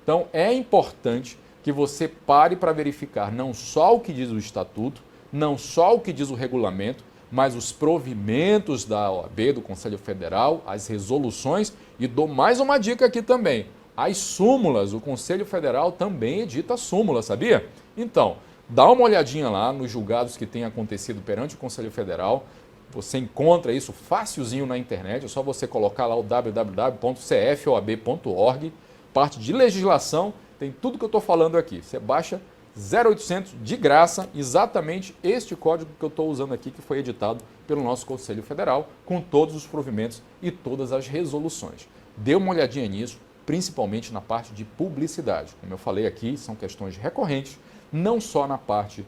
Então, é importante que você pare para verificar não só o que diz o Estatuto, não só o que diz o regulamento, mas os provimentos da OAB, do Conselho Federal, as resoluções e dou mais uma dica aqui também. As súmulas, o Conselho Federal também edita súmulas, sabia? Então, dá uma olhadinha lá nos julgados que têm acontecido perante o Conselho Federal. Você encontra isso facilzinho na internet, é só você colocar lá o www.cfoab.org, parte de legislação, tem tudo que eu estou falando aqui. Você baixa 0800 de graça, exatamente este código que eu estou usando aqui, que foi editado pelo nosso Conselho Federal, com todos os provimentos e todas as resoluções. Dê uma olhadinha nisso, principalmente na parte de publicidade. Como eu falei aqui, são questões recorrentes, não só na parte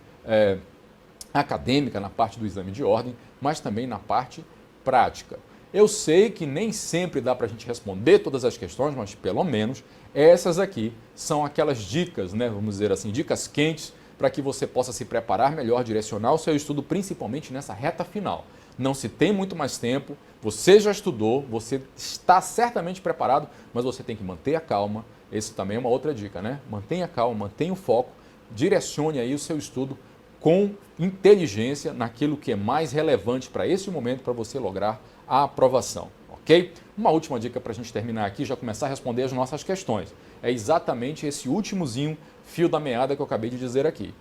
acadêmica, na parte do exame de ordem, mas também na parte prática. Eu sei que nem sempre dá para a gente responder todas as questões, mas pelo menos essas aqui são aquelas dicas, né, vamos dizer assim, dicas quentes para que você possa se preparar melhor, direcionar o seu estudo, principalmente nessa reta final. Não se tem muito mais tempo, você já estudou, você está certamente preparado, mas você tem que manter a calma. Esse também é uma outra dica, né? Mantenha a calma, mantenha o foco, direcione aí o seu estudo com inteligência naquilo que é mais relevante para esse momento, para você lograr a aprovação, ok? Uma última dica para a gente terminar aqui, já começar a responder as nossas questões. É exatamente esse últimozinho fio da meada que eu acabei de dizer aqui.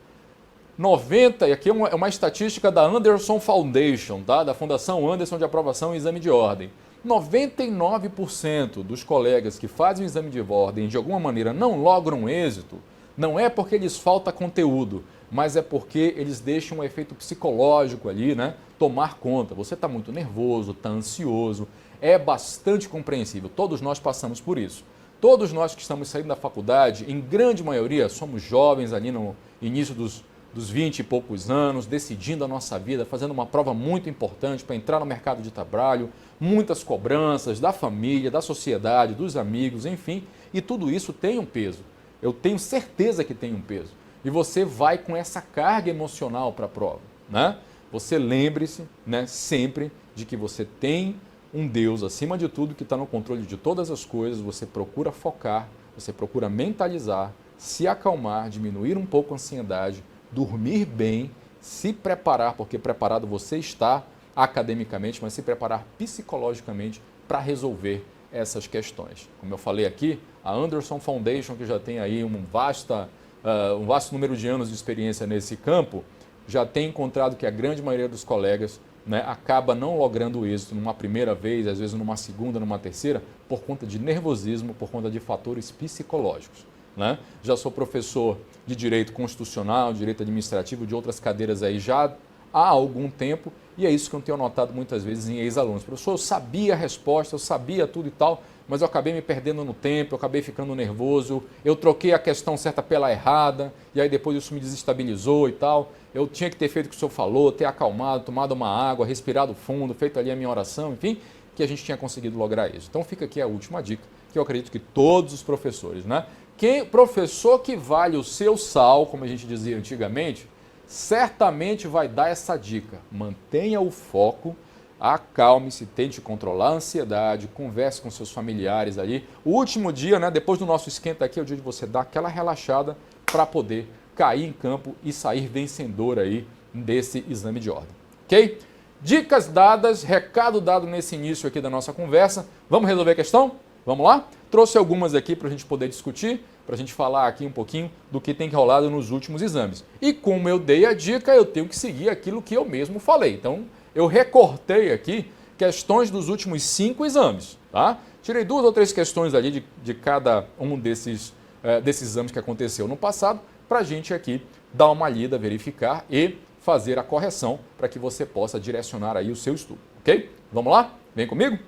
90, e aqui é uma estatística da Anderson Foundation, tá? Da Fundação Anderson de Aprovação e Exame de Ordem. 99% dos colegas que fazem o exame de ordem de alguma maneira não logram êxito, não é porque lhes falta conteúdo, mas é porque eles deixam um efeito psicológico ali, né, tomar conta. Você está muito nervoso, está ansioso, é bastante compreensível. Todos nós passamos por isso. Todos nós que estamos saindo da faculdade, em grande maioria, somos jovens ali no início dos 20 e poucos anos, decidindo a nossa vida, fazendo uma prova muito importante para entrar no mercado de trabalho, muitas cobranças da família, da sociedade, dos amigos, enfim, e tudo isso tem um peso. Eu tenho certeza que tem um peso. E você vai com essa carga emocional para a prova, né? Você lembre-se, né, sempre de que você tem um Deus acima de tudo que está no controle de todas as coisas. Você procura focar, você procura mentalizar, se acalmar, diminuir um pouco a ansiedade, dormir bem, se preparar, porque preparado você está academicamente, mas se preparar psicologicamente para resolver essas questões. Como eu falei aqui, a Anderson Foundation, que já tem aí um vasto número de anos de experiência nesse campo, já tem encontrado que a grande maioria dos colegas, né, acaba não logrando êxito numa primeira vez, às vezes numa segunda, numa terceira, por conta de nervosismo, por conta de fatores psicológicos. Né? Já sou professor de Direito Constitucional, Direito Administrativo, de outras cadeiras aí já há algum tempo, E é isso que eu tenho notado muitas vezes em ex-alunos. Professor, eu sabia a resposta, eu sabia tudo e tal, mas eu acabei me perdendo no tempo, eu acabei ficando nervoso, eu troquei a questão certa pela errada, e aí depois isso me desestabilizou e tal. Eu tinha que ter feito o que o senhor falou, ter acalmado, tomado uma água, respirado fundo, feito ali a minha oração, enfim, que a gente tinha conseguido lograr isso. Então fica aqui a última dica, que eu acredito que todos os professores, né? Professor que vale o seu sal, como a gente dizia antigamente, certamente vai dar essa dica. Mantenha o foco, acalme-se, tente controlar a ansiedade, converse com seus familiares ali. O último dia, né, depois do nosso esquenta aqui, é o dia de você dar aquela relaxada para poder cair em campo e sair vencedor aí desse exame de ordem. Ok? Dicas dadas, recado dado nesse início aqui da nossa conversa. Vamos resolver a questão? Vamos lá? Trouxe algumas aqui para a gente poder discutir, para a gente falar aqui um pouquinho do que tem rolado nos últimos exames. E como eu dei a dica, eu tenho que seguir aquilo que eu mesmo falei. Então, eu recortei aqui questões dos últimos 5 exames, tá? Tirei 2 ou 3 questões ali de cada um desses exames que aconteceu no passado, para a gente aqui dar uma lida, verificar e fazer a correção para que você possa direcionar aí o seu estudo, ok? Vamos lá? Vem comigo?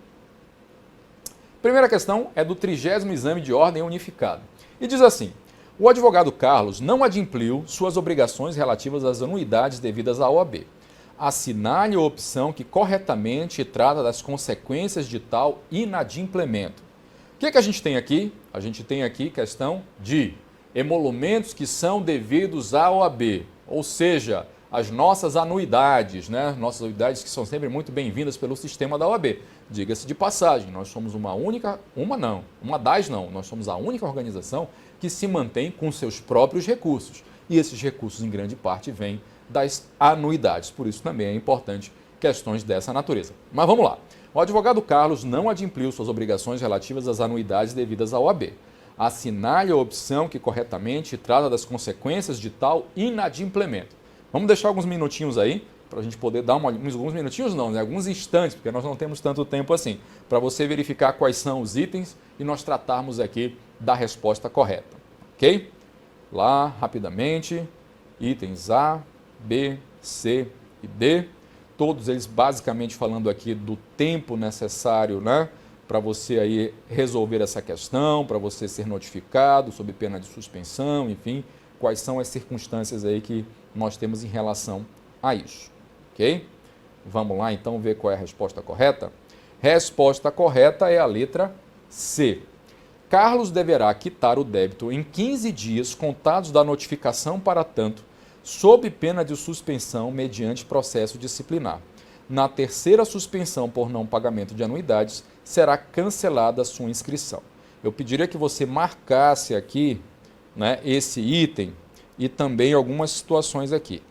Primeira questão é do 30º exame de ordem unificado. E diz assim: o advogado Carlos não adimpliu suas obrigações relativas às anuidades devidas à OAB. Assinale a opção que corretamente trata das consequências de tal inadimplemento. O que a gente tem aqui? A gente tem aqui questão de emolumentos que são devidos à OAB, ou seja, as nossas anuidades, né? Nossas anuidades que são sempre muito bem-vindas pelo sistema da OAB. Diga-se de passagem, nós somos nós somos a única organização que se mantém com seus próprios recursos. E esses recursos, em grande parte, vêm das anuidades. Por isso também é importante questões dessa natureza. Mas vamos lá. O advogado Carlos não adimpliu suas obrigações relativas às anuidades devidas à OAB. Assinale a opção que corretamente trata das consequências de tal inadimplemento. Vamos deixar alguns minutinhos aí, para a gente poder dar alguns minutinhos não, né? Alguns instantes, porque nós não temos tanto tempo assim, para você verificar quais são os itens e nós tratarmos aqui da resposta correta. Ok? Lá, rapidamente, itens A, B, C e D, todos eles basicamente falando aqui do tempo necessário, né, para você aí resolver essa questão, para você ser notificado sob pena de suspensão, enfim, quais são as circunstâncias aí que nós temos em relação a isso, ok? Vamos lá então ver qual é a resposta correta? Resposta correta é a letra C. Carlos deverá quitar o débito em 15 dias contados da notificação para tanto, sob pena de suspensão mediante processo disciplinar. Na terceira suspensão por não pagamento de anuidades, será cancelada a sua inscrição. Eu pediria que você marcasse aqui, né, esse item e também algumas situações aqui.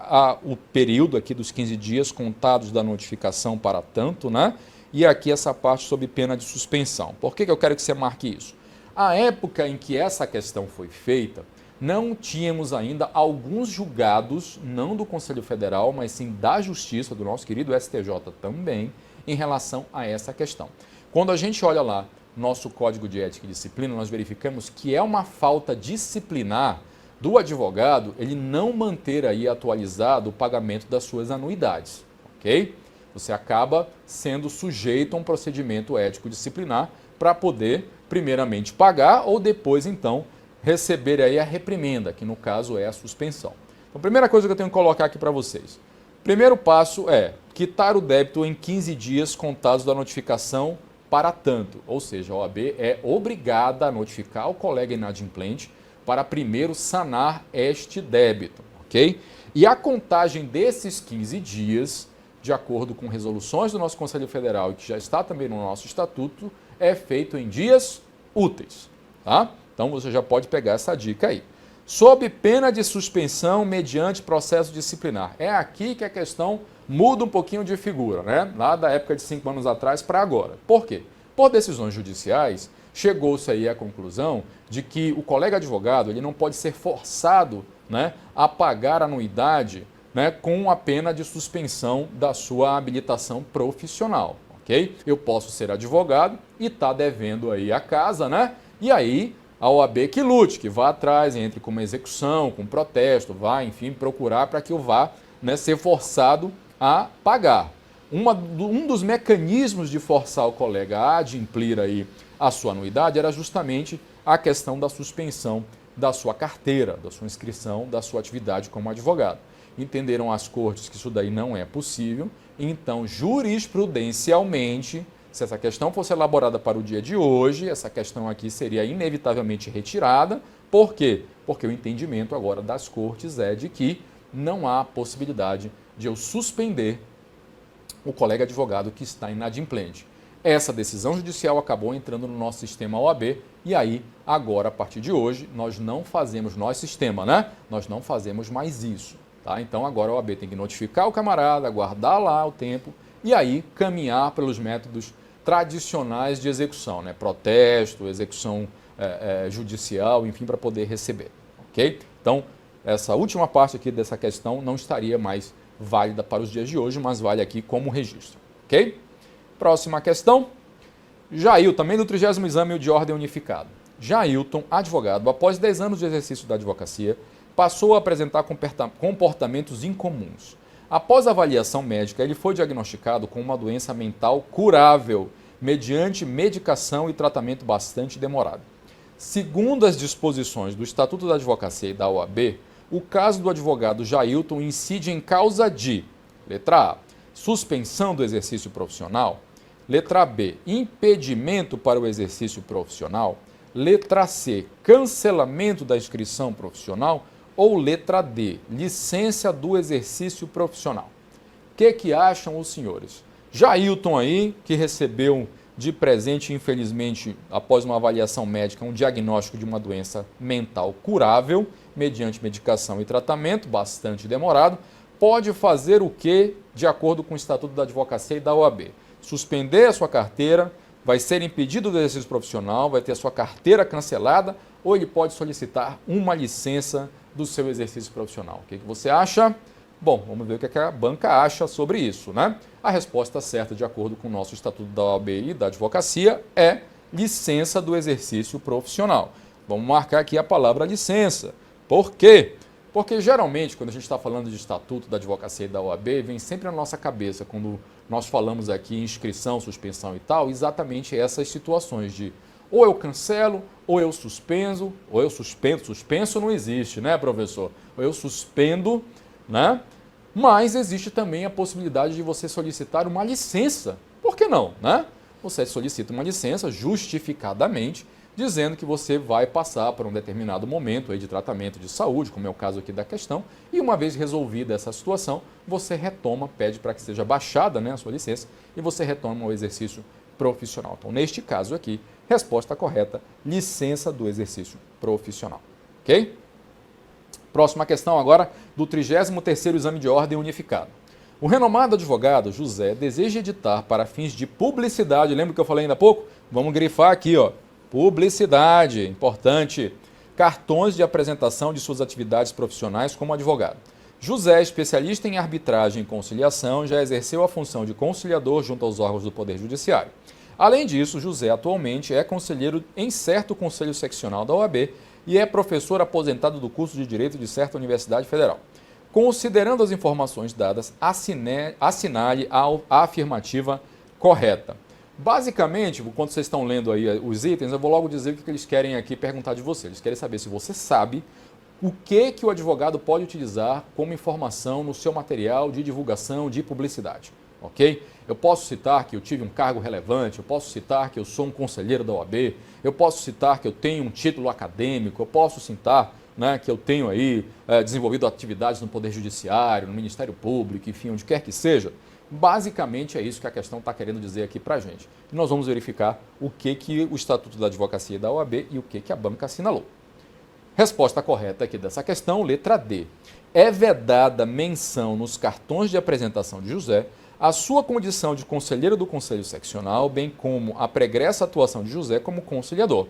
O período aqui dos 15 dias contados da notificação para tanto, né? E aqui essa parte sob pena de suspensão. Por que eu quero que você marque isso? A época em que essa questão foi feita, não tínhamos ainda alguns julgados, não do Conselho Federal, mas sim da Justiça, do nosso querido STJ também, em relação a essa questão. Quando a gente olha lá nosso Código de Ética e Disciplina, nós verificamos que é uma falta disciplinar do advogado ele não manter aí atualizado o pagamento das suas anuidades, ok? Você acaba sendo sujeito a um procedimento ético disciplinar para poder, primeiramente, pagar ou depois, então, receber aí a reprimenda, que no caso é a suspensão. Então, a primeira coisa que eu tenho que colocar aqui para vocês. Primeiro passo é quitar o débito em 15 dias contados da notificação para tanto, ou seja, a OAB é obrigada a notificar o colega inadimplente para primeiro sanar este débito, ok? E a contagem desses 15 dias, de acordo com resoluções do nosso Conselho Federal e que já está também no nosso estatuto, é feito em dias úteis, tá? Então você já pode pegar essa dica aí. Sob pena de suspensão mediante processo disciplinar. É aqui que a questão muda um pouquinho de figura, né? Lá da época de 5 anos atrás para agora. Por quê? Por decisões judiciais, chegou-se aí à conclusão de que o colega advogado ele não pode ser forçado, né, a pagar anuidade, né, com a pena de suspensão da sua habilitação profissional, ok? Eu posso ser advogado e estar devendo aí a casa, né? E aí a OAB que lute, que vá atrás, entre com uma execução, com um protesto, vá, enfim, procurar para que eu vá, né, ser forçado a pagar. um dos mecanismos de forçar o colega a adimplir aí a sua anuidade era justamente a questão da suspensão da sua carteira, da sua inscrição, da sua atividade como advogado. Entenderam as cortes que isso daí não é possível, então jurisprudencialmente, se essa questão fosse elaborada para o dia de hoje, essa questão aqui seria inevitavelmente retirada. Por quê? Porque o entendimento agora das cortes é de que não há possibilidade de eu suspender o colega advogado que está inadimplente. Essa decisão judicial acabou entrando no nosso sistema OAB e aí, agora, a partir de hoje, nós não fazemos, nosso sistema, né? Nós não fazemos mais isso, tá? Então, agora a OAB tem que notificar o camarada, aguardar lá o tempo e aí caminhar pelos métodos tradicionais de execução, né? Protesto, execução judicial, enfim, para poder receber, ok? Então, essa última parte aqui dessa questão não estaria mais válida para os dias de hoje, mas vale aqui como registro, ok? Próxima questão. Jailton, também do 30º Exame de Ordem Unificado. Jailton, advogado, após 10 anos de exercício da advocacia, passou a apresentar comportamentos incomuns. Após a avaliação médica, ele foi diagnosticado com uma doença mental curável, mediante medicação e tratamento bastante demorado. Segundo as disposições do Estatuto da Advocacia e da OAB, o caso do advogado Jailton incide em causa de, letra A, suspensão do exercício profissional, letra B, impedimento para o exercício profissional, letra C, cancelamento da inscrição profissional ou letra D, licença do exercício profissional. O que acham os senhores? Jailton aí, que recebeu de presente, infelizmente, após uma avaliação médica, um diagnóstico de uma doença mental curável, mediante medicação e tratamento, bastante demorado, pode fazer o que, de acordo com o Estatuto da Advocacia e da OAB? Suspender a sua carteira, vai ser impedido do exercício profissional, vai ter a sua carteira cancelada, ou ele pode solicitar uma licença do seu exercício profissional. O que você acha? Bom, vamos ver o que a banca acha sobre isso, né? A resposta certa, de acordo com o nosso Estatuto da OAB e da Advocacia, é licença do exercício profissional. Vamos marcar aqui a palavra licença. Por quê? Porque geralmente, quando a gente está falando de Estatuto da Advocacia e da OAB, vem sempre na nossa cabeça, quando nós falamos aqui em inscrição, suspensão e tal, exatamente essas situações de ou eu cancelo, ou eu suspendo, suspenso não existe, né, professor? Ou eu suspendo, né? Mas existe também a possibilidade de você solicitar uma licença. Por que não, né? Você solicita uma licença justificadamente, dizendo que você vai passar por um determinado momento aí de tratamento de saúde, como é o caso aqui da questão, e uma vez resolvida essa situação, você retoma, pede para que seja baixada, né, a sua licença, e você retoma o exercício profissional. Então, neste caso aqui, resposta correta, licença do exercício profissional. Ok? Próxima questão agora do 33º Exame de Ordem Unificado. O renomado advogado José deseja editar para fins de publicidade, lembra que eu falei ainda há pouco? Vamos grifar aqui, ó. Publicidade, importante. Cartões de apresentação de suas atividades profissionais como advogado. José, especialista em arbitragem e conciliação, já exerceu a função de conciliador junto aos órgãos do Poder Judiciário. Além disso, José atualmente é conselheiro em certo conselho seccional da OAB e é professor aposentado do curso de Direito de certa Universidade Federal. Considerando as informações dadas, assinale a afirmativa correta. Basicamente, quando vocês estão lendo aí os itens, eu vou logo dizer o que eles querem aqui perguntar de você. Eles querem saber se você sabe o que o advogado pode utilizar como informação no seu material de divulgação de publicidade. Ok? Eu posso citar que eu tive um cargo relevante, eu posso citar que eu sou um conselheiro da OAB, eu posso citar que eu tenho um título acadêmico, eu posso citar, né, que eu tenho aí desenvolvido atividades no Poder Judiciário, no Ministério Público, enfim, onde quer que seja. Basicamente é isso que a questão está querendo dizer aqui para a gente. E nós vamos verificar o que o Estatuto da Advocacia e da OAB e o que a banca assinalou. Resposta correta aqui dessa questão, letra D. É vedada menção nos cartões de apresentação de José a sua condição de conselheiro do Conselho Seccional, bem como a pregressa atuação de José como conciliador.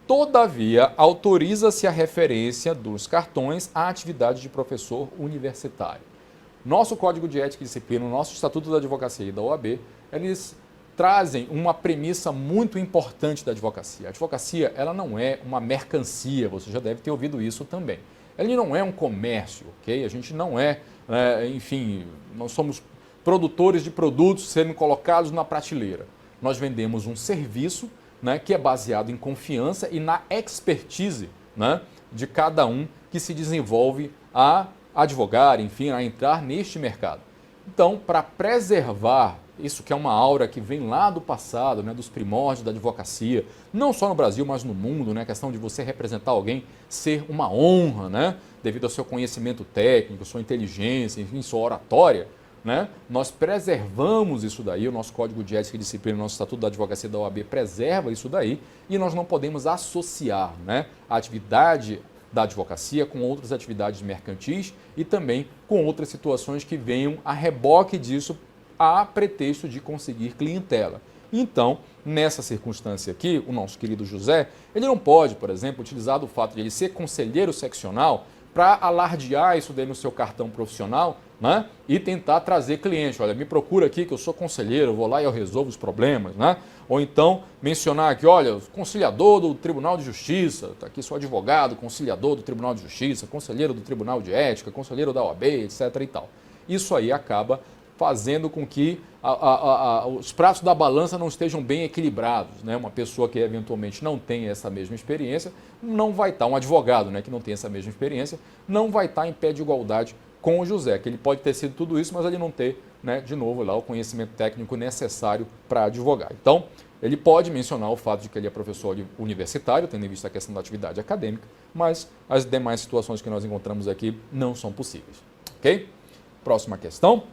Todavia, autoriza-se a referência dos cartões à atividade de professor universitário. Nosso Código de Ética e Disciplina, o nosso Estatuto da Advocacia e da OAB, eles trazem uma premissa muito importante da advocacia. A advocacia, ela não é uma mercancia, você já deve ter ouvido isso também. Ele não é um comércio, ok? A gente não é, enfim, nós somos produtores de produtos serem colocados na prateleira. Nós vendemos um serviço, né, que é baseado em confiança e na expertise, né, de cada um que se desenvolve a advogar, enfim, a entrar neste mercado. Então, para preservar isso que é uma aura que vem lá do passado, né, dos primórdios da advocacia, não só no Brasil, mas no mundo, né, a questão de você representar alguém ser uma honra, né, devido ao seu conhecimento técnico, sua inteligência, enfim, sua oratória, né, nós preservamos isso daí, o nosso Código de Ética e Disciplina, o nosso Estatuto da Advocacia da OAB preserva isso daí e nós não podemos associar, né, a atividade da advocacia com outras atividades mercantis e também com outras situações que venham a reboque disso a pretexto de conseguir clientela. Então, nessa circunstância aqui, o nosso querido José, ele não pode, por exemplo, utilizar do fato de ele ser conselheiro seccional para alardear isso daí no seu cartão profissional, né? E tentar trazer cliente. Olha, me procura aqui que eu sou conselheiro, eu vou lá e eu resolvo os problemas, né? Ou então mencionar aqui, olha, conciliador do Tribunal de Justiça, tá aqui sou advogado, conciliador do Tribunal de Justiça, conselheiro do Tribunal de Ética, conselheiro da OAB, etc. e tal. Isso aí acaba fazendo com que os pratos da balança não estejam bem equilibrados, né? Uma pessoa que eventualmente não tem essa mesma experiência, não vai estar, um advogado, né, que não tem essa mesma experiência, não vai estar em pé de igualdade com o José, que ele pode ter sido tudo isso, mas ele não ter, né, de novo, lá, o conhecimento técnico necessário para advogar. Então, ele pode mencionar o fato de que ele é professor universitário, tendo em vista a questão da atividade acadêmica, mas as demais situações que nós encontramos aqui não são possíveis. Ok? Próxima questão.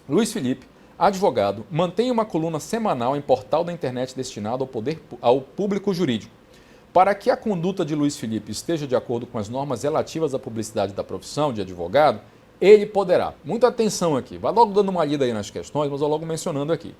Luiz Felipe, advogado, mantém uma coluna semanal em portal da internet destinado ao público jurídico. Para que a conduta de Luiz Felipe esteja de acordo com as normas relativas à publicidade da profissão de advogado, ele poderá. Muita atenção aqui, vai logo dando uma lida aí nas questões, mas eu logo mencionando aqui.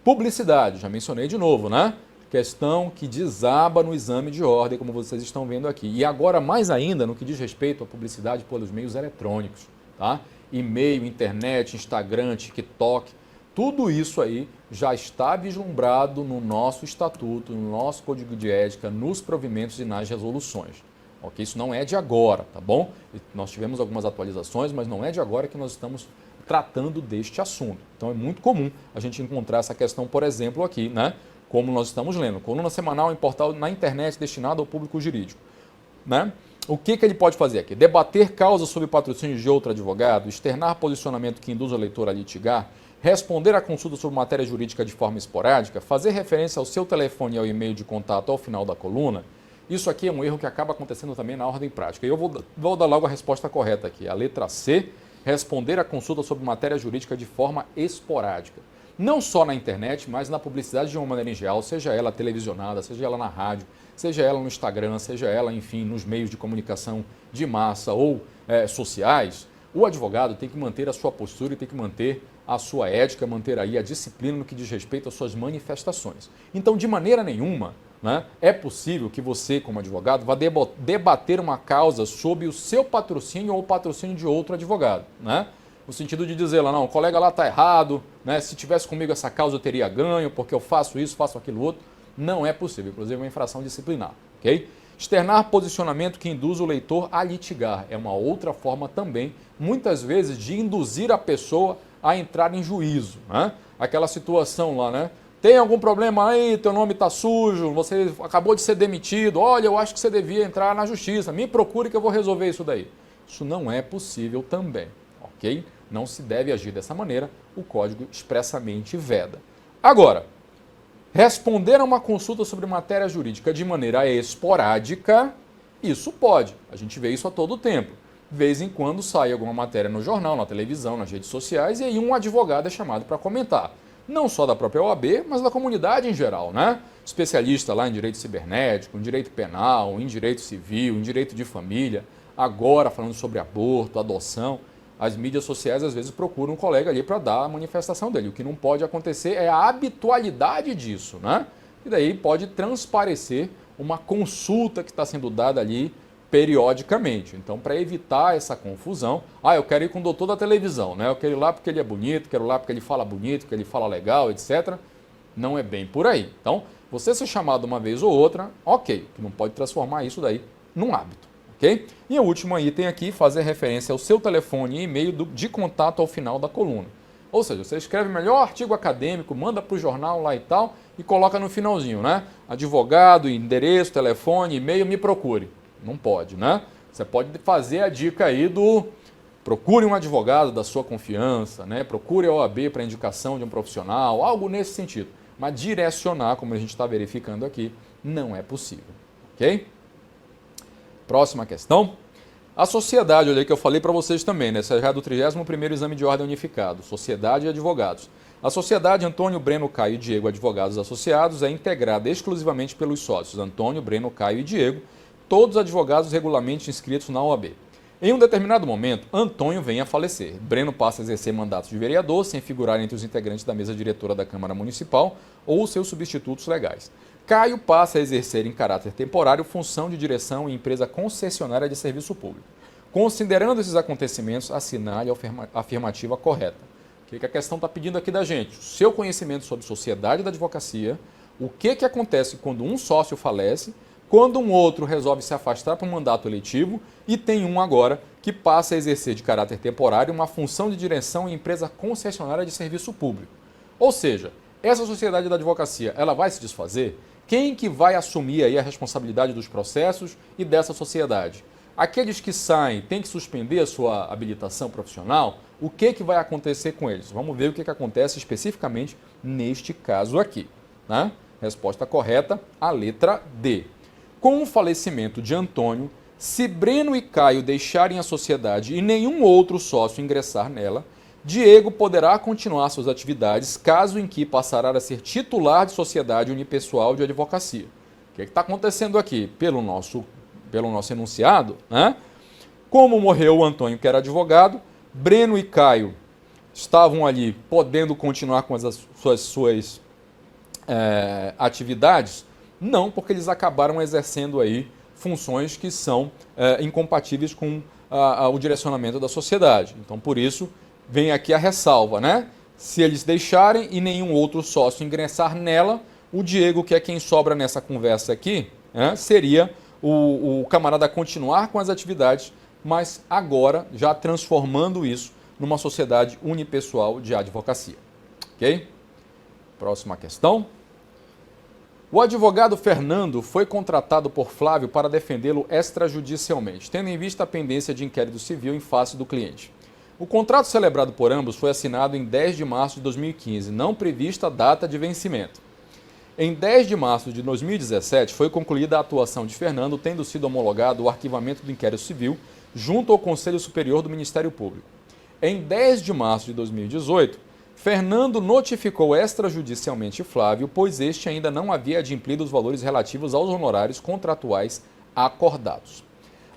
Publicidade, já mencionei de novo, né? Questão que desaba no exame de ordem, como vocês estão vendo aqui. E agora, mais ainda, no que diz respeito à publicidade pelos meios eletrônicos, tá? E-mail, internet, Instagram, TikTok, tudo isso aí já está vislumbrado no nosso estatuto, no nosso código de ética, nos provimentos e nas resoluções. Ok? Isso não é de agora, tá bom? Nós tivemos algumas atualizações, mas não é de agora que nós estamos tratando deste assunto. Então é muito comum a gente encontrar essa questão, por exemplo, aqui, né? Como nós estamos lendo, coluna semanal em portal na internet destinado ao público jurídico, né? O que ele pode fazer aqui? Debater causas sob patrocínio de outro advogado, externar posicionamento que induz o leitor a litigar, responder a consulta sobre matéria jurídica de forma esporádica, fazer referência ao seu telefone e ao e-mail de contato ao final da coluna. Isso aqui é um erro que acaba acontecendo também na ordem prática. E eu vou dar logo a resposta correta aqui. A letra C, responder a consulta sobre matéria jurídica de forma esporádica. Não só na internet, mas na publicidade de uma maneira em geral, seja ela televisionada, seja ela na rádio, seja ela no Instagram, seja ela, enfim, nos meios de comunicação de massa ou sociais, o advogado tem que manter a sua postura e tem que manter a sua ética, manter aí a disciplina no que diz respeito às suas manifestações. Então, de maneira nenhuma, né, é possível que você, como advogado, vá debater uma causa sob o seu patrocínio ou o patrocínio de outro advogado, né? No sentido de dizer lá, não, o colega lá está errado, né? Se tivesse comigo essa causa eu teria ganho, porque eu faço isso, faço aquilo outro. Não é possível, inclusive é uma infração disciplinar, ok? Externar posicionamento que induz o leitor a litigar é uma outra forma também, muitas vezes, de induzir a pessoa a entrar em juízo, né? Aquela situação lá, né? Tem algum problema aí, teu nome está sujo, você acabou de ser demitido, olha, eu acho que você devia entrar na justiça, me procure que eu vou resolver isso daí. Isso não é possível também, ok? Não se deve agir dessa maneira, o código expressamente veda. Agora, responder a uma consulta sobre matéria jurídica de maneira esporádica, isso pode. A gente vê isso a todo tempo. De vez em quando sai alguma matéria no jornal, na televisão, nas redes sociais, e aí um advogado é chamado para comentar. Não só da própria OAB, mas da comunidade em geral, né? Especialista lá em direito cibernético, em direito penal, em direito civil, em direito de família, agora falando sobre aborto, adoção. As mídias sociais às vezes procuram um colega ali para dar a manifestação dele. O que não pode acontecer é a habitualidade disso, né? E daí pode transparecer uma consulta que está sendo dada ali periodicamente. Então, para evitar essa confusão, eu quero ir com o doutor da televisão, né? Eu quero ir lá porque ele é bonito, quero ir lá porque ele fala bonito, porque ele fala legal, etc. Não é bem por aí. Então, você ser chamado uma vez ou outra, ok, que não pode transformar isso daí num hábito. Okay? E o último item aqui, fazer referência ao seu telefone e e-mail de contato ao final da coluna. Ou seja, você escreve o melhor artigo acadêmico, manda para o jornal lá e tal, e coloca no finalzinho, né? Advogado, endereço, telefone, e-mail, me procure. Não pode, né? Você pode fazer a dica aí do procure um advogado da sua confiança, né? Procure a OAB para indicação de um profissional, algo nesse sentido. Mas direcionar, como a gente está verificando aqui, não é possível, ok? Próxima questão. A sociedade, olha aí que eu falei para vocês também, né? Essa é já do 31º Exame de Ordem Unificado, Sociedade e Advogados. A Sociedade Antônio, Breno, Caio e Diego Advogados Associados é integrada exclusivamente pelos sócios Antônio, Breno, Caio e Diego, todos advogados regularmente inscritos na OAB. Em um determinado momento, Antônio vem a falecer. Breno passa a exercer mandato de vereador, sem figurar entre os integrantes da mesa diretora da Câmara Municipal ou seus substitutos legais. Caio passa a exercer em caráter temporário função de direção em empresa concessionária de serviço público. Considerando esses acontecimentos, assinale a afirmativa correta. O que a questão está pedindo aqui da gente? O seu conhecimento sobre sociedade da advocacia, o que acontece quando um sócio falece, quando um outro resolve se afastar para um mandato eletivo e tem um agora que passa a exercer de caráter temporário uma função de direção em empresa concessionária de serviço público. Ou seja, essa sociedade da advocacia, ela vai se desfazer? Quem que vai assumir aí a responsabilidade dos processos e dessa sociedade? Aqueles que saem têm que suspender a sua habilitação profissional? O que vai acontecer com eles? Vamos ver o que acontece especificamente neste caso aqui, né? Resposta correta, a letra D. Com o falecimento de Antônio, se Breno e Caio deixarem a sociedade e nenhum outro sócio ingressar nela, Diego poderá continuar suas atividades, caso em que passará a ser titular de sociedade unipessoal de advocacia. O que está acontecendo aqui? Pelo nosso enunciado, né? Como morreu o Antônio, que era advogado, Breno e Caio estavam ali podendo continuar com as suas atividades? Não, porque eles acabaram exercendo aí funções que são incompatíveis com o direcionamento da sociedade. Então, por isso, vem aqui a ressalva, né? Se eles deixarem e nenhum outro sócio ingressar nela, o Diego, que é quem sobra nessa conversa aqui, seria o camarada continuar com as atividades, mas agora já transformando isso numa sociedade unipessoal de advocacia. Ok? Próxima questão. O advogado Fernando foi contratado por Flávio para defendê-lo extrajudicialmente, tendo em vista a pendência de inquérito civil em face do cliente. O contrato celebrado por ambos foi assinado em 10 de março de 2015, não prevista a data de vencimento. Em 10 de março de 2017, foi concluída a atuação de Fernando, tendo sido homologado o arquivamento do inquérito civil junto ao Conselho Superior do Ministério Público. Em 10 de março de 2018, Fernando notificou extrajudicialmente Flávio, pois este ainda não havia adimplido os valores relativos aos honorários contratuais acordados.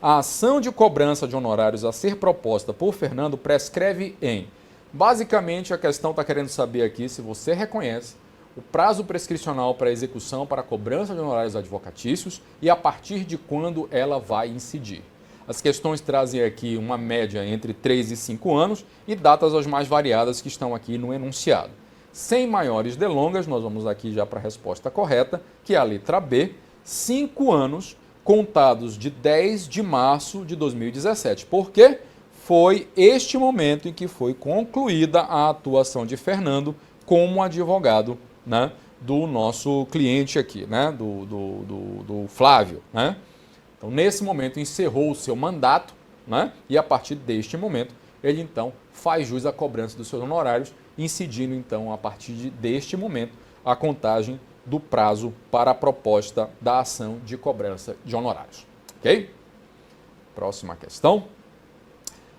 A ação de cobrança de honorários a ser proposta por Fernando prescreve em... Basicamente, a questão está querendo saber aqui se você reconhece o prazo prescricional para execução para a cobrança de honorários advocatícios e a partir de quando ela vai incidir. As questões trazem aqui uma média entre 3 e 5 anos e datas as mais variadas que estão aqui no enunciado. Sem maiores delongas, nós vamos aqui já para a resposta correta, que é a letra B, 5 anos contados de 10 de março de 2017. Por quê? Foi este momento em que foi concluída a atuação de Fernando como advogado, né, do nosso cliente aqui, né, do Flávio, né? Então, nesse momento, encerrou o seu mandato, né? E a partir deste momento, ele, então, faz jus à cobrança dos seus honorários, incidindo, então, a partir deste momento, a contagem do prazo para a proposta da ação de cobrança de honorários. Ok? Próxima questão.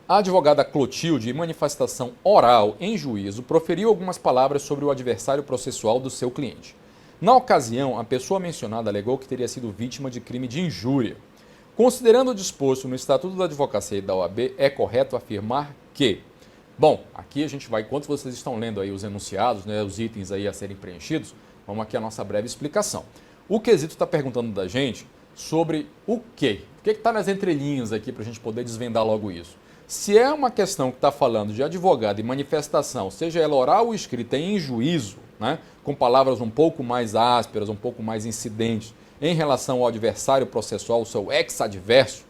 A advogada Clotilde, em manifestação oral em juízo, proferiu algumas palavras sobre o adversário processual do seu cliente. Na ocasião, a pessoa mencionada alegou que teria sido vítima de crime de injúria. Considerando o disposto no Estatuto da Advocacia e da OAB, é correto afirmar que... Bom, aqui a gente vai, enquanto vocês estão lendo aí os enunciados, né, os itens aí a serem preenchidos, vamos aqui a nossa breve explicação. O quesito está perguntando da gente sobre o quê? O que está nas entrelinhas aqui para a gente poder desvendar logo isso? Se é uma questão que está falando de advogado e manifestação, seja ela oral ou escrita em juízo, né, com palavras um pouco mais ásperas, um pouco mais incidentes, em relação ao adversário processual, o seu ex-adverso,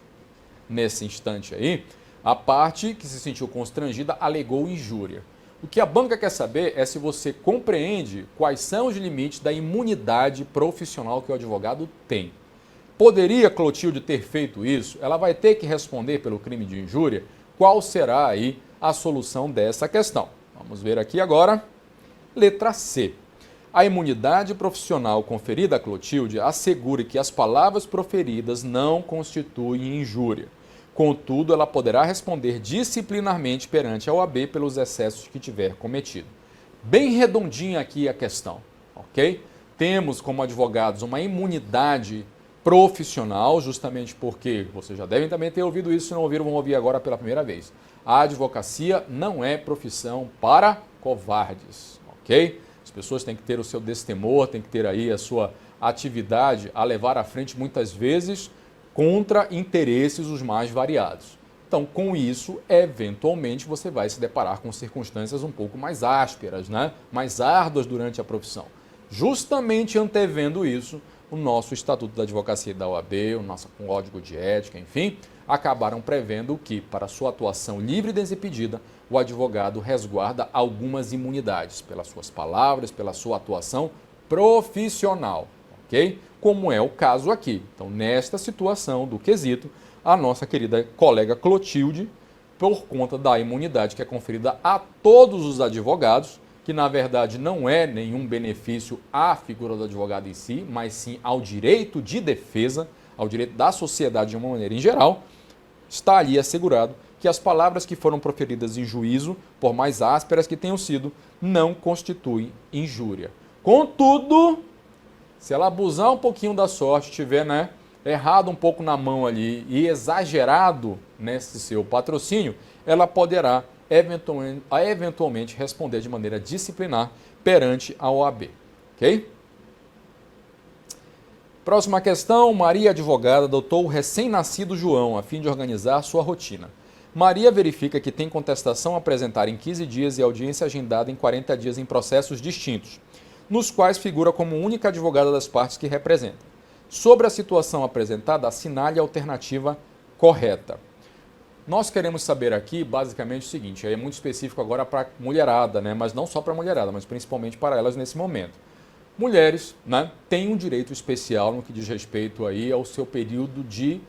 nesse instante aí, a parte que se sentiu constrangida alegou injúria. O que a banca quer saber é se você compreende quais são os limites da imunidade profissional que o advogado tem. Poderia Clotilde ter feito isso? Ela vai ter que responder pelo crime de injúria? Qual será aí a solução dessa questão? Vamos ver aqui agora. Letra C. A imunidade profissional conferida a Clotilde assegura que as palavras proferidas não constituem injúria. Contudo, ela poderá responder disciplinarmente perante a OAB pelos excessos que tiver cometido. Bem redondinha aqui a questão, ok? Temos como advogados uma imunidade profissional, justamente porque, vocês já devem também ter ouvido isso, se não ouviram, vão ouvir agora pela primeira vez. A advocacia não é profissão para covardes, ok? As pessoas têm que ter o seu destemor, têm que ter aí a sua atividade a levar à frente muitas vezes contra interesses os mais variados. Então, com isso, eventualmente, você vai se deparar com circunstâncias um pouco mais ásperas, né? Mais árduas durante a profissão. Justamente antevendo isso, o nosso Estatuto da Advocacia e da OAB, o nosso Código de Ética, enfim, acabaram prevendo que, para sua atuação livre e desimpedida, o advogado resguarda algumas imunidades, pelas suas palavras, pela sua atuação profissional, ok? Como é o caso aqui. Então, nesta situação do quesito, a nossa querida colega Clotilde, por conta da imunidade que é conferida a todos os advogados, que na verdade não é nenhum benefício à figura do advogado em si, mas sim ao direito de defesa, ao direito da sociedade de uma maneira em geral, está ali assegurado que as palavras que foram proferidas em juízo, por mais ásperas que tenham sido, não constituem injúria. Contudo, se ela abusar um pouquinho da sorte, tiver, errado um pouco na mão ali e exagerado nesse seu patrocínio, ela poderá eventualmente responder de maneira disciplinar perante a OAB, ok? Próxima questão. Maria, advogada, adotou o recém-nascido João a fim de organizar sua rotina. Maria verifica que tem contestação a apresentar em 15 dias e audiência agendada em 40 dias em processos distintos, nos quais figura como única advogada das partes que representa. Sobre a situação apresentada, assinale a alternativa correta. Nós queremos saber aqui, basicamente, o seguinte, é muito específico agora para a mulherada, mas não só para a mulherada, mas principalmente para elas nesse momento. Mulheres têm um direito especial no que diz respeito aí ao seu período de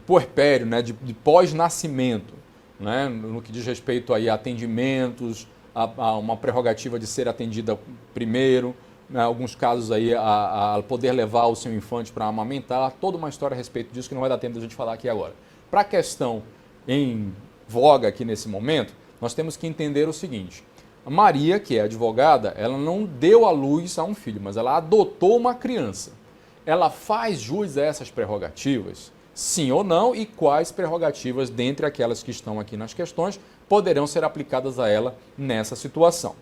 puerpério, de pós-nascimento, no que diz respeito aí a atendimentos, a uma prerrogativa de ser atendida primeiro, alguns casos aí a poder levar o seu infante para amamentar, toda uma história a respeito disso que não vai dar tempo de a gente falar aqui agora. Para a questão em voga aqui nesse momento, nós temos que entender o seguinte: a Maria, que é advogada, ela não deu à luz a um filho, mas ela adotou uma criança. Ela faz jus a essas prerrogativas? Sim ou não? E quais prerrogativas, dentre aquelas que estão aqui nas questões, poderão ser aplicadas a ela nessa situação?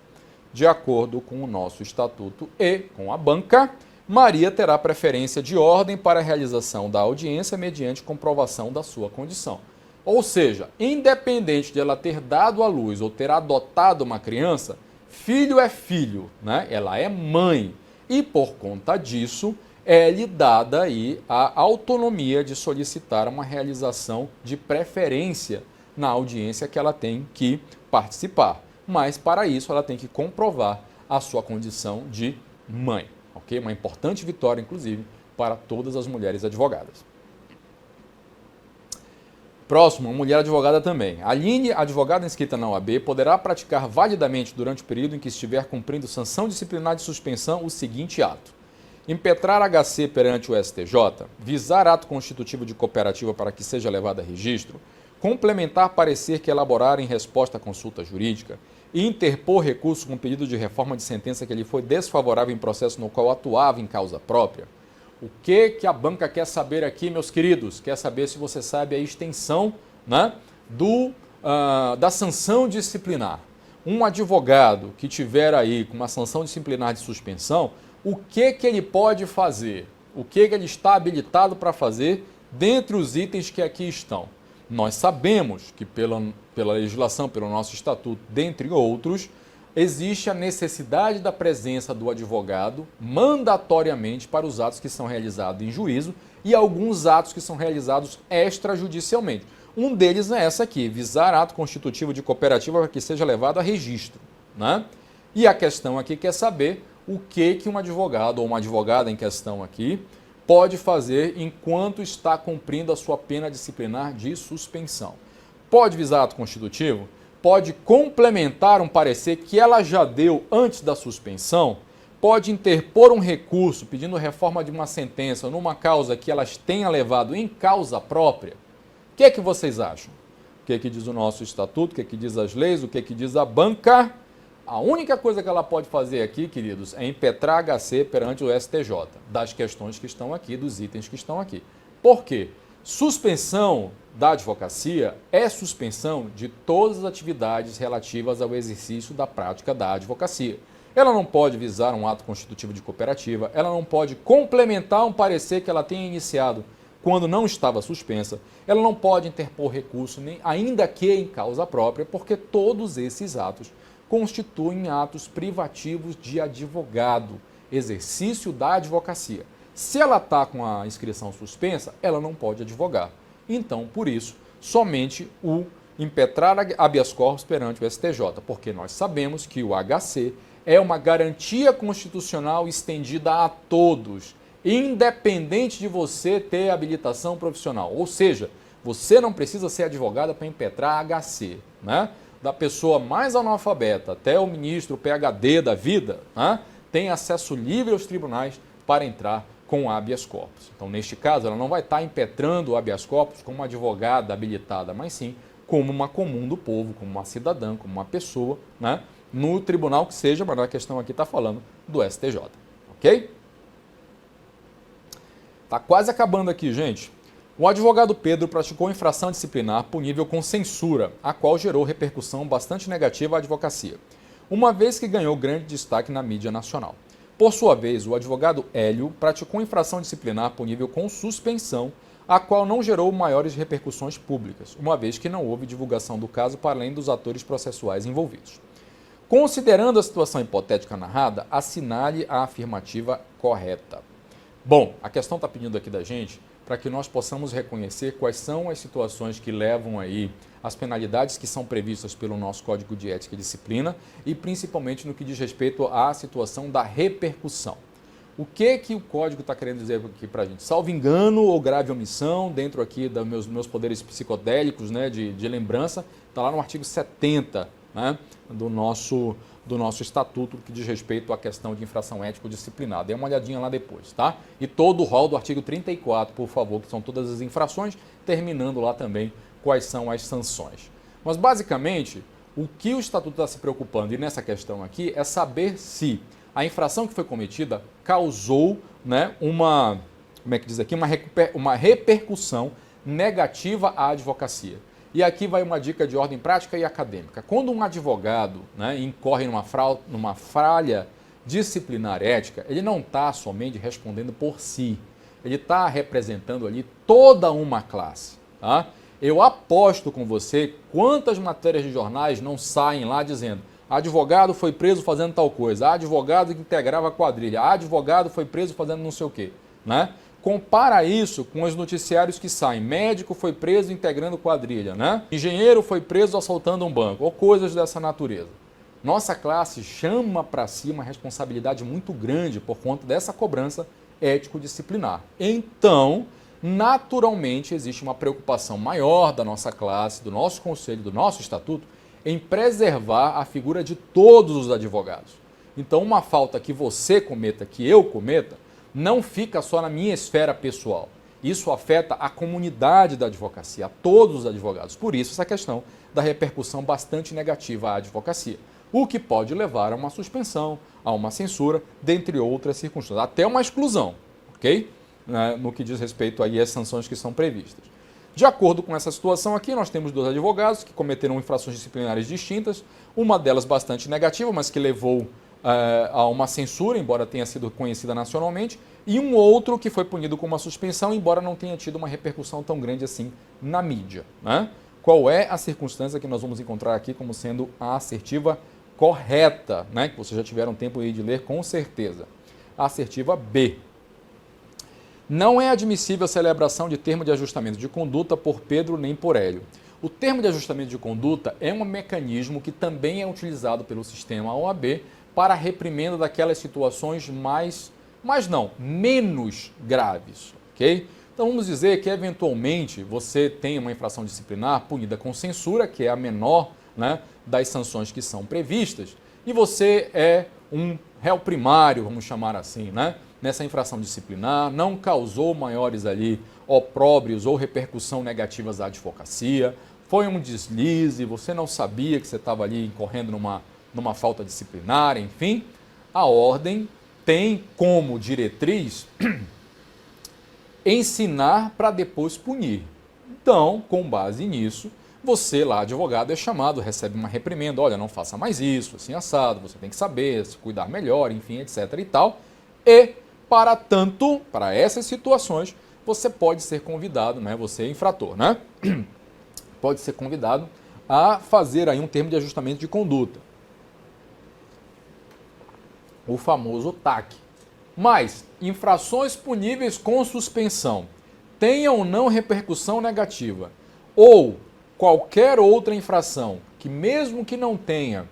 De acordo com o nosso estatuto e com a banca, Maria terá preferência de ordem para a realização da audiência mediante comprovação da sua condição. Ou seja, independente de ela ter dado à luz ou ter adotado uma criança, filho é filho, Ela é mãe e, por conta disso, é-lhe dada aí a autonomia de solicitar uma realização de preferência na audiência que ela tem que participar. Mas, para isso, ela tem que comprovar a sua condição de mãe, ok? Uma importante vitória, inclusive, para todas as mulheres advogadas. Próximo, uma mulher advogada também. Aline, advogada inscrita na OAB, poderá praticar validamente durante o período em que estiver cumprindo sanção disciplinar de suspensão o seguinte ato: impetrar HC perante o STJ, visar ato constitutivo de cooperativa para que seja levado a registro, complementar parecer que elaborar em resposta à consulta jurídica, interpor recurso com pedido de reforma de sentença que lhe foi desfavorável em processo no qual atuava em causa própria. O que a banca quer saber aqui, meus queridos? Quer saber se você sabe a extensão da sanção disciplinar. Um advogado que tiver aí com uma sanção disciplinar de suspensão, o que ele pode fazer? O que ele está habilitado para fazer dentre os itens que aqui estão? Nós sabemos que pela legislação, pelo nosso estatuto, dentre outros, existe a necessidade da presença do advogado mandatoriamente para os atos que são realizados em juízo e alguns atos que são realizados extrajudicialmente. Um deles é essa aqui, visar ato constitutivo de cooperativa para que seja levado a registro, né? E a questão aqui quer saber o que um advogado ou uma advogada em questão aqui pode fazer enquanto está cumprindo a sua pena disciplinar de suspensão. Pode visar ato constitutivo? Pode complementar um parecer que ela já deu antes da suspensão? Pode interpor um recurso pedindo reforma de uma sentença numa causa que elas tenham levado em causa própria? O que é que vocês acham? O que é que diz o nosso estatuto? O que é que diz as leis? O que é que diz a banca? A única coisa que ela pode fazer aqui, queridos, é impetrar HC perante o STJ, das questões que estão aqui, dos itens que estão aqui. Por quê? Suspensão da advocacia é suspensão de todas as atividades relativas ao exercício da prática da advocacia. Ela não pode visar um ato constitutivo de cooperativa, ela não pode complementar um parecer que ela tenha iniciado quando não estava suspensa, ela não pode interpor recurso, nem, ainda que em causa própria, porque todos esses atos constituem atos privativos de advogado, exercício da advocacia. Se ela está com a inscrição suspensa, ela não pode advogar. Então, por isso, somente o impetrar habeas corpus perante o STJ, porque nós sabemos que o HC é uma garantia constitucional estendida a todos, independente de você ter habilitação profissional. Ou seja, você não precisa ser advogada para impetrar HC, né? Da pessoa mais analfabeta até o ministro PhD da vida, né, tem acesso livre aos tribunais para entrar com habeas corpus. Então, neste caso, ela não vai estar impetrando o habeas corpus como uma advogada habilitada, mas sim como uma comum do povo, como uma cidadã, como uma pessoa, né, no tribunal que seja, mas a questão aqui está falando do STJ. Ok? Está quase acabando aqui, gente. O advogado Pedro praticou infração disciplinar punível com censura, a qual gerou repercussão bastante negativa à advocacia, uma vez que ganhou grande destaque na mídia nacional. Por sua vez, o advogado Hélio praticou infração disciplinar punível com suspensão, a qual não gerou maiores repercussões públicas, uma vez que não houve divulgação do caso para além dos atores processuais envolvidos. Considerando a situação hipotética narrada, assinale a afirmativa correta. Bom, a questão está pedindo aqui da gente para que nós possamos reconhecer quais são as situações que levam aí as penalidades que são previstas pelo nosso Código de Ética e Disciplina e principalmente no que diz respeito à situação da repercussão. O que o Código está querendo dizer aqui para a gente? Salvo engano ou grave omissão, dentro aqui dos meus poderes psicodélicos, né, de lembrança, está lá no artigo 70, né, do nosso estatuto que diz respeito à questão de infração ético-disciplinar. Dê uma olhadinha lá depois, tá? E todo o rol do artigo 34, por favor, que são todas as infrações, terminando lá também quais são as sanções. Mas, basicamente, o que o estatuto está se preocupando, e nessa questão aqui, é saber se a infração que foi cometida causou, né, uma repercussão negativa à advocacia. E aqui vai uma dica de ordem prática e acadêmica. Quando um advogado, né, incorre numa falha disciplinar ética, ele não está somente respondendo por si, ele está representando ali toda uma classe. Tá? Eu aposto com você quantas matérias de jornais não saem lá dizendo advogado foi preso fazendo tal coisa, advogado que integrava a quadrilha, advogado foi preso fazendo não sei o quê, né? Compara isso com os noticiários que saem. Médico foi preso integrando quadrilha, né? Engenheiro foi preso assaltando um banco, ou coisas dessa natureza. Nossa classe chama para si uma responsabilidade muito grande por conta dessa cobrança ético-disciplinar. Então, naturalmente, existe uma preocupação maior da nossa classe, do nosso conselho, do nosso estatuto, em preservar a figura de todos os advogados. Então, uma falta que você cometa, que eu cometa, não fica só na minha esfera pessoal. Isso afeta a comunidade da advocacia, a todos os advogados. Por isso, essa questão da repercussão bastante negativa à advocacia, o que pode levar a uma suspensão, a uma censura, dentre outras circunstâncias, até uma exclusão, ok? No que diz respeito aí às sanções que são previstas. De acordo com essa situação aqui, nós temos dois advogados que cometeram infrações disciplinares distintas, uma delas bastante negativa, mas que levou a uma censura, embora tenha sido conhecida nacionalmente, e um outro que foi punido com uma suspensão, embora não tenha tido uma repercussão tão grande assim na mídia. Né? Qual é a circunstância que nós vamos encontrar aqui como sendo a assertiva correta, né? Que vocês já tiveram tempo aí de ler com certeza. A assertiva B. Não é admissível a celebração de termo de ajustamento de conduta por Pedro nem por Hélio. O termo de ajustamento de conduta é um mecanismo que também é utilizado pelo sistema OAB para a reprimenda daquelas situações menos graves, ok? Então vamos dizer que eventualmente você tem uma infração disciplinar punida com censura, que é a menor, né, das sanções que são previstas, e você é um réu primário, vamos chamar assim, né? Nessa infração disciplinar, não causou maiores ali opróbrios ou repercussão negativas à advocacia, foi um deslize, você não sabia que você estava ali incorrendo numa falta disciplinar, enfim, a ordem tem como diretriz ensinar para depois punir. Então, com base nisso, você lá, advogado, é chamado, recebe uma reprimenda, olha, não faça mais isso, assim assado, você tem que saber, se cuidar melhor, enfim, etc e tal. E, para essas situações, você pode ser convidado, né, você é infrator, né? Pode ser convidado a fazer aí um termo de ajustamento de conduta. O famoso TAC. Mas, infrações puníveis com suspensão, tenham ou não repercussão negativa, ou qualquer outra infração que mesmo que não tenha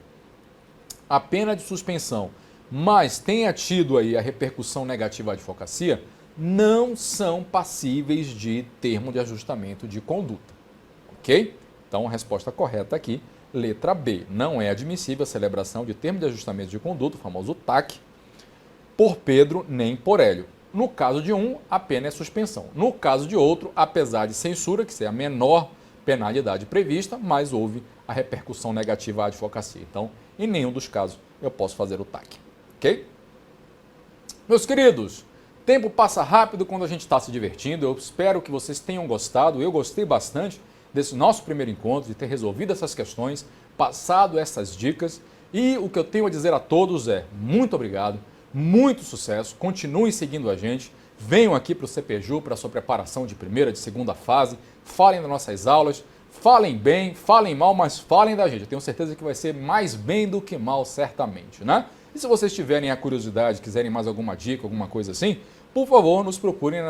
a pena de suspensão, mas tenha tido aí a repercussão negativa à advocacia, não são passíveis de termo de ajustamento de conduta. Ok? Então a resposta correta aqui, letra B. Não é admissível a celebração de termo de ajustamento de conduta, o famoso TAC, por Pedro nem por Hélio. No caso de um, a pena é suspensão. No caso de outro, apesar de censura, que é a menor penalidade prevista, mas houve a repercussão negativa à advocacia. Então, em nenhum dos casos eu posso fazer o TAC. Ok? Meus queridos, tempo passa rápido quando a gente está se divertindo. Eu espero que vocês tenham gostado. Eu gostei bastante desse nosso primeiro encontro, de ter resolvido essas questões, passado essas dicas. E o que eu tenho a dizer a todos é muito obrigado, muito sucesso, continuem seguindo a gente, venham aqui para o CPJU, para a sua preparação de primeira, de segunda fase, falem das nossas aulas, falem bem, falem mal, mas falem da gente. Eu tenho certeza que vai ser mais bem do que mal, certamente, né? E se vocês tiverem a curiosidade, quiserem mais alguma dica, alguma coisa assim, por favor, nos procurem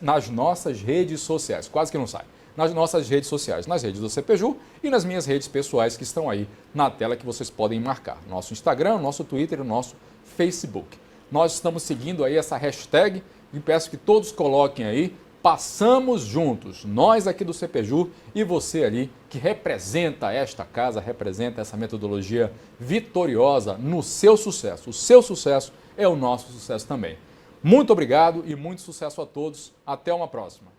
nas nossas redes sociais. Quase que não sai. Nas nossas redes sociais, nas redes do CPJU e nas minhas redes pessoais que estão aí na tela que vocês podem marcar. Nosso Instagram, nosso Twitter e o nosso Facebook. Nós estamos seguindo aí essa hashtag e peço que todos coloquem aí, passamos juntos, nós aqui do CPJU e você ali que representa esta casa, representa essa metodologia vitoriosa no seu sucesso. O seu sucesso é o nosso sucesso também. Muito obrigado e muito sucesso a todos. Até uma próxima.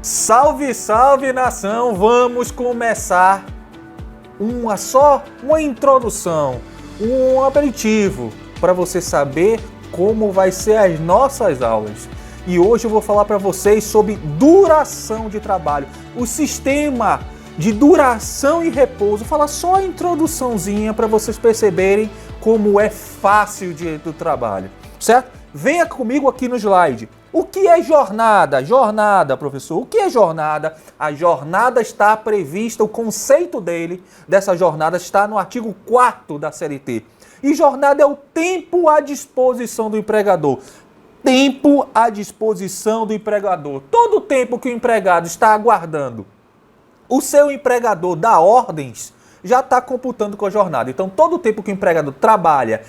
Salve, salve nação! Vamos começar uma introdução, um aperitivo para você saber como vai ser as nossas aulas. E hoje eu vou falar para vocês sobre duração de trabalho, o sistema de duração e repouso. Vou falar só a introduçãozinha para vocês perceberem como é fácil do trabalho, certo? Venha comigo aqui no slide. O que é jornada? Jornada, professor. O que é jornada? A jornada está prevista, o conceito dessa jornada está no artigo 4º da CLT. E jornada é o tempo à disposição do empregador. Tempo à disposição do empregador. Todo o tempo que o empregado está aguardando o seu empregador dar ordens, já está computando com a jornada. Então, todo o tempo que o empregador trabalha,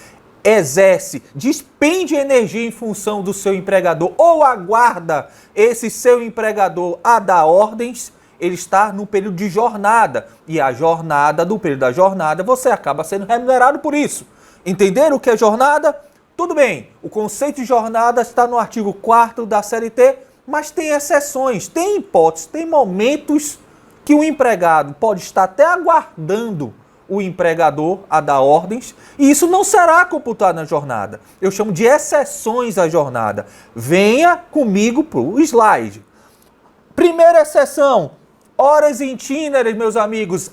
exerce, despende energia em função do seu empregador ou aguarda esse seu empregador a dar ordens, ele está no período de jornada. E a jornada, do período da jornada, você acaba sendo remunerado por isso. Entenderam o que é jornada? Tudo bem, o conceito de jornada está no artigo 4º da CLT, mas tem exceções, tem hipóteses, tem momentos que o empregado pode estar até aguardando o empregador a dar ordens, e isso não será computado na jornada. Eu chamo de exceções à jornada. Venha comigo para o slide. Primeira exceção, horas itinerárias, meus amigos.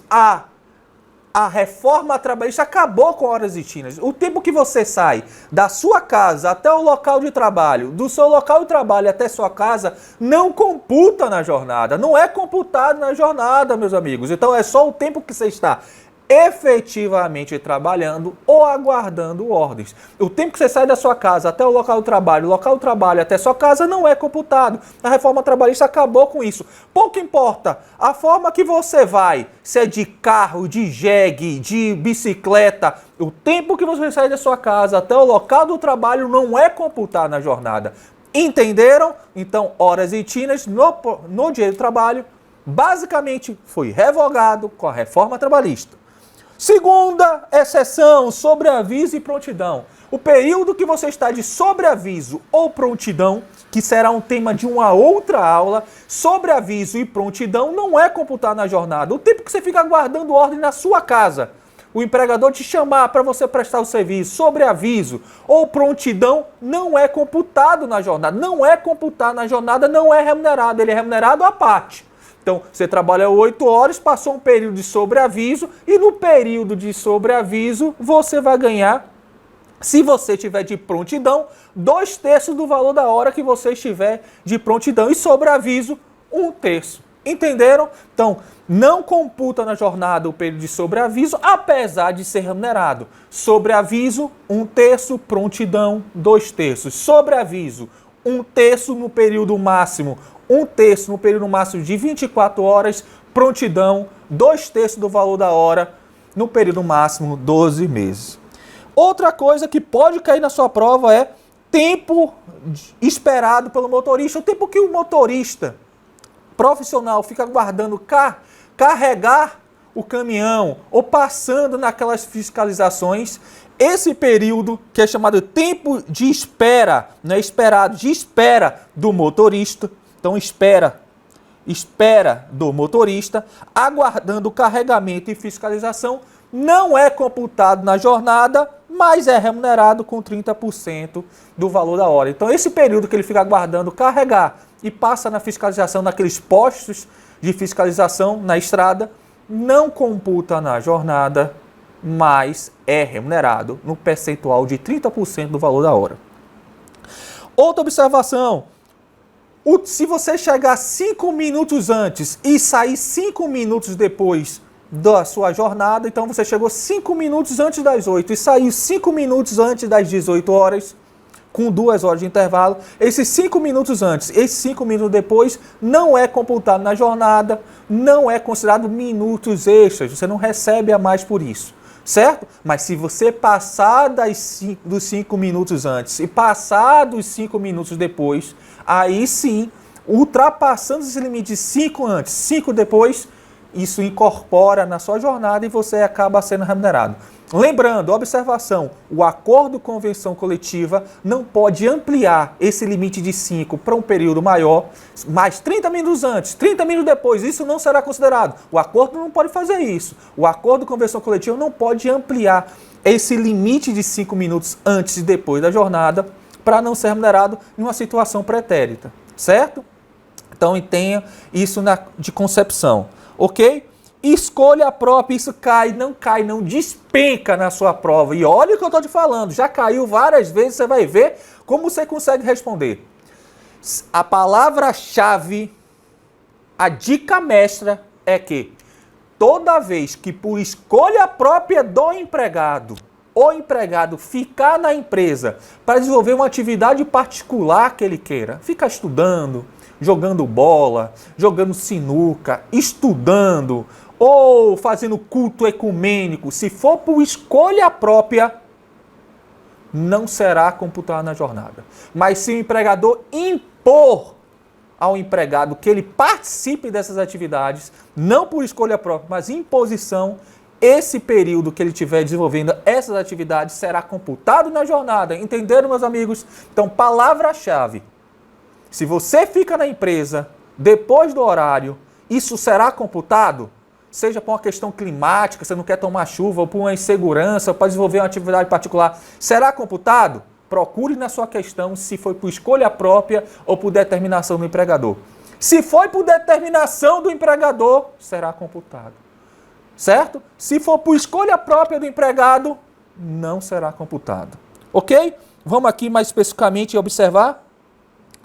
A reforma trabalhista acabou com horas detidas. O tempo que você sai da sua casa até o local de trabalho, do seu local de trabalho até sua casa, não computa na jornada. Não é computado na jornada, meus amigos. Então é só o tempo que você está efetivamente trabalhando ou aguardando ordens. O tempo que você sai da sua casa até o local do trabalho até sua casa não é computado. A reforma trabalhista acabou com isso. Pouco importa a forma que você vai, se é de carro, de jegue, de bicicleta, o tempo que você sai da sua casa até o local do trabalho não é computado na jornada. Entenderam? Então, horas detidas no dia do trabalho basicamente foi revogado com a reforma trabalhista. Segunda exceção, sobreaviso e prontidão. O período que você está de sobreaviso ou prontidão, que será um tema de uma outra aula, sobreaviso e prontidão não é computado na jornada. O tempo que você fica aguardando ordem na sua casa, o empregador te chamar para você prestar o serviço, sobreaviso ou prontidão, não é computado na jornada. Não é computado na jornada, não é remunerado, ele é remunerado à parte. Então, você trabalha 8 horas, passou um período de sobreaviso e no período de sobreaviso você vai ganhar, se você tiver de prontidão, 2/3 do valor da hora que você estiver de prontidão e sobreaviso, 1/3. Entenderam? Então, não computa na jornada o período de sobreaviso, apesar de ser remunerado. Sobreaviso, 1/3, prontidão, 2/3. Sobreaviso, 1/3 no período máximo, 1/3 no período máximo de 24 horas, prontidão, 2/3 do valor da hora, no período máximo, 12 meses. Outra coisa que pode cair na sua prova é tempo esperado pelo motorista, o tempo que o motorista profissional fica aguardando carregar o caminhão ou passando naquelas fiscalizações. Esse período, que é chamado tempo de espera, não é esperado, de espera do motorista. Então, espera do motorista, aguardando o carregamento e fiscalização, não é computado na jornada, mas é remunerado com 30% do valor da hora. Então, esse período que ele fica aguardando carregar e passa na fiscalização, naqueles postos de fiscalização na estrada, não computa na jornada, mas é remunerado no percentual de 30% do valor da hora. Outra observação. Se você chegar 5 minutos antes e sair 5 minutos depois da sua jornada, então você chegou 5 minutos antes das 8 e saiu 5 minutos antes das 18 horas, com 2 horas de intervalo, esses 5 minutos antes, esses 5 minutos depois, não é computado na jornada, não é considerado minutos extras, você não recebe a mais por isso, certo? Mas se você passar dos 5 minutos antes e passar dos 5 minutos depois, aí sim, ultrapassando esse limite de 5 antes, 5 depois, isso incorpora na sua jornada e você acaba sendo remunerado. Lembrando, observação, o acordo convenção coletiva não pode ampliar esse limite de 5 para um período maior, mas 30 minutos antes, 30 minutos depois, isso não será considerado. O acordo não pode fazer isso. O acordo convenção coletiva não pode ampliar esse limite de 5 minutos antes e depois da jornada para não ser remunerado em uma situação pretérita, certo? Então, tenha isso de concepção, ok? Escolha própria, isso cai, não despenca na sua prova. E olha o que eu estou te falando, já caiu várias vezes, você vai ver como você consegue responder. A palavra-chave, a dica mestra é que toda vez que por escolha própria do empregado, o empregado ficar na empresa para desenvolver uma atividade particular que ele queira, ficar estudando, jogando bola, jogando sinuca, estudando ou fazendo culto ecumênico, se for por escolha própria, não será computado na jornada. Mas se o empregador impor ao empregado que ele participe dessas atividades, não por escolha própria, mas imposição, esse período que ele estiver desenvolvendo essas atividades será computado na jornada. Entenderam, meus amigos? Então, palavra-chave. Se você fica na empresa depois do horário, isso será computado? Seja por uma questão climática, você não quer tomar chuva, ou por uma insegurança, ou para desenvolver uma atividade particular, será computado? Procure na sua questão se foi por escolha própria ou por determinação do empregador. Se foi por determinação do empregador, será computado. certo? Se for por escolha própria do empregado, não será computado. Ok? Vamos aqui mais especificamente observar.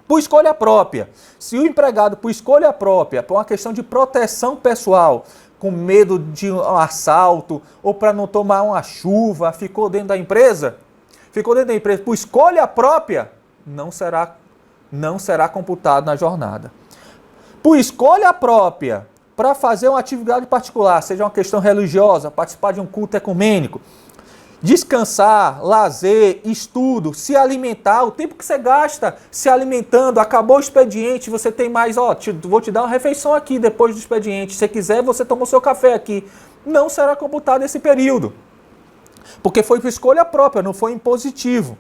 Por escolha própria. Se o empregado, por escolha própria, por uma questão de proteção pessoal, com medo de um assalto ou para não tomar uma chuva, ficou dentro da empresa, por escolha própria, não será computado na jornada. Por escolha própria, para fazer uma atividade particular, seja uma questão religiosa, participar de um culto ecumênico, descansar, lazer, estudo, se alimentar, o tempo que você gasta se alimentando, acabou o expediente, você tem mais, vou te dar uma refeição aqui depois do expediente, se quiser você toma o seu café aqui, não será computado esse período, porque foi por escolha própria, não foi impositivo.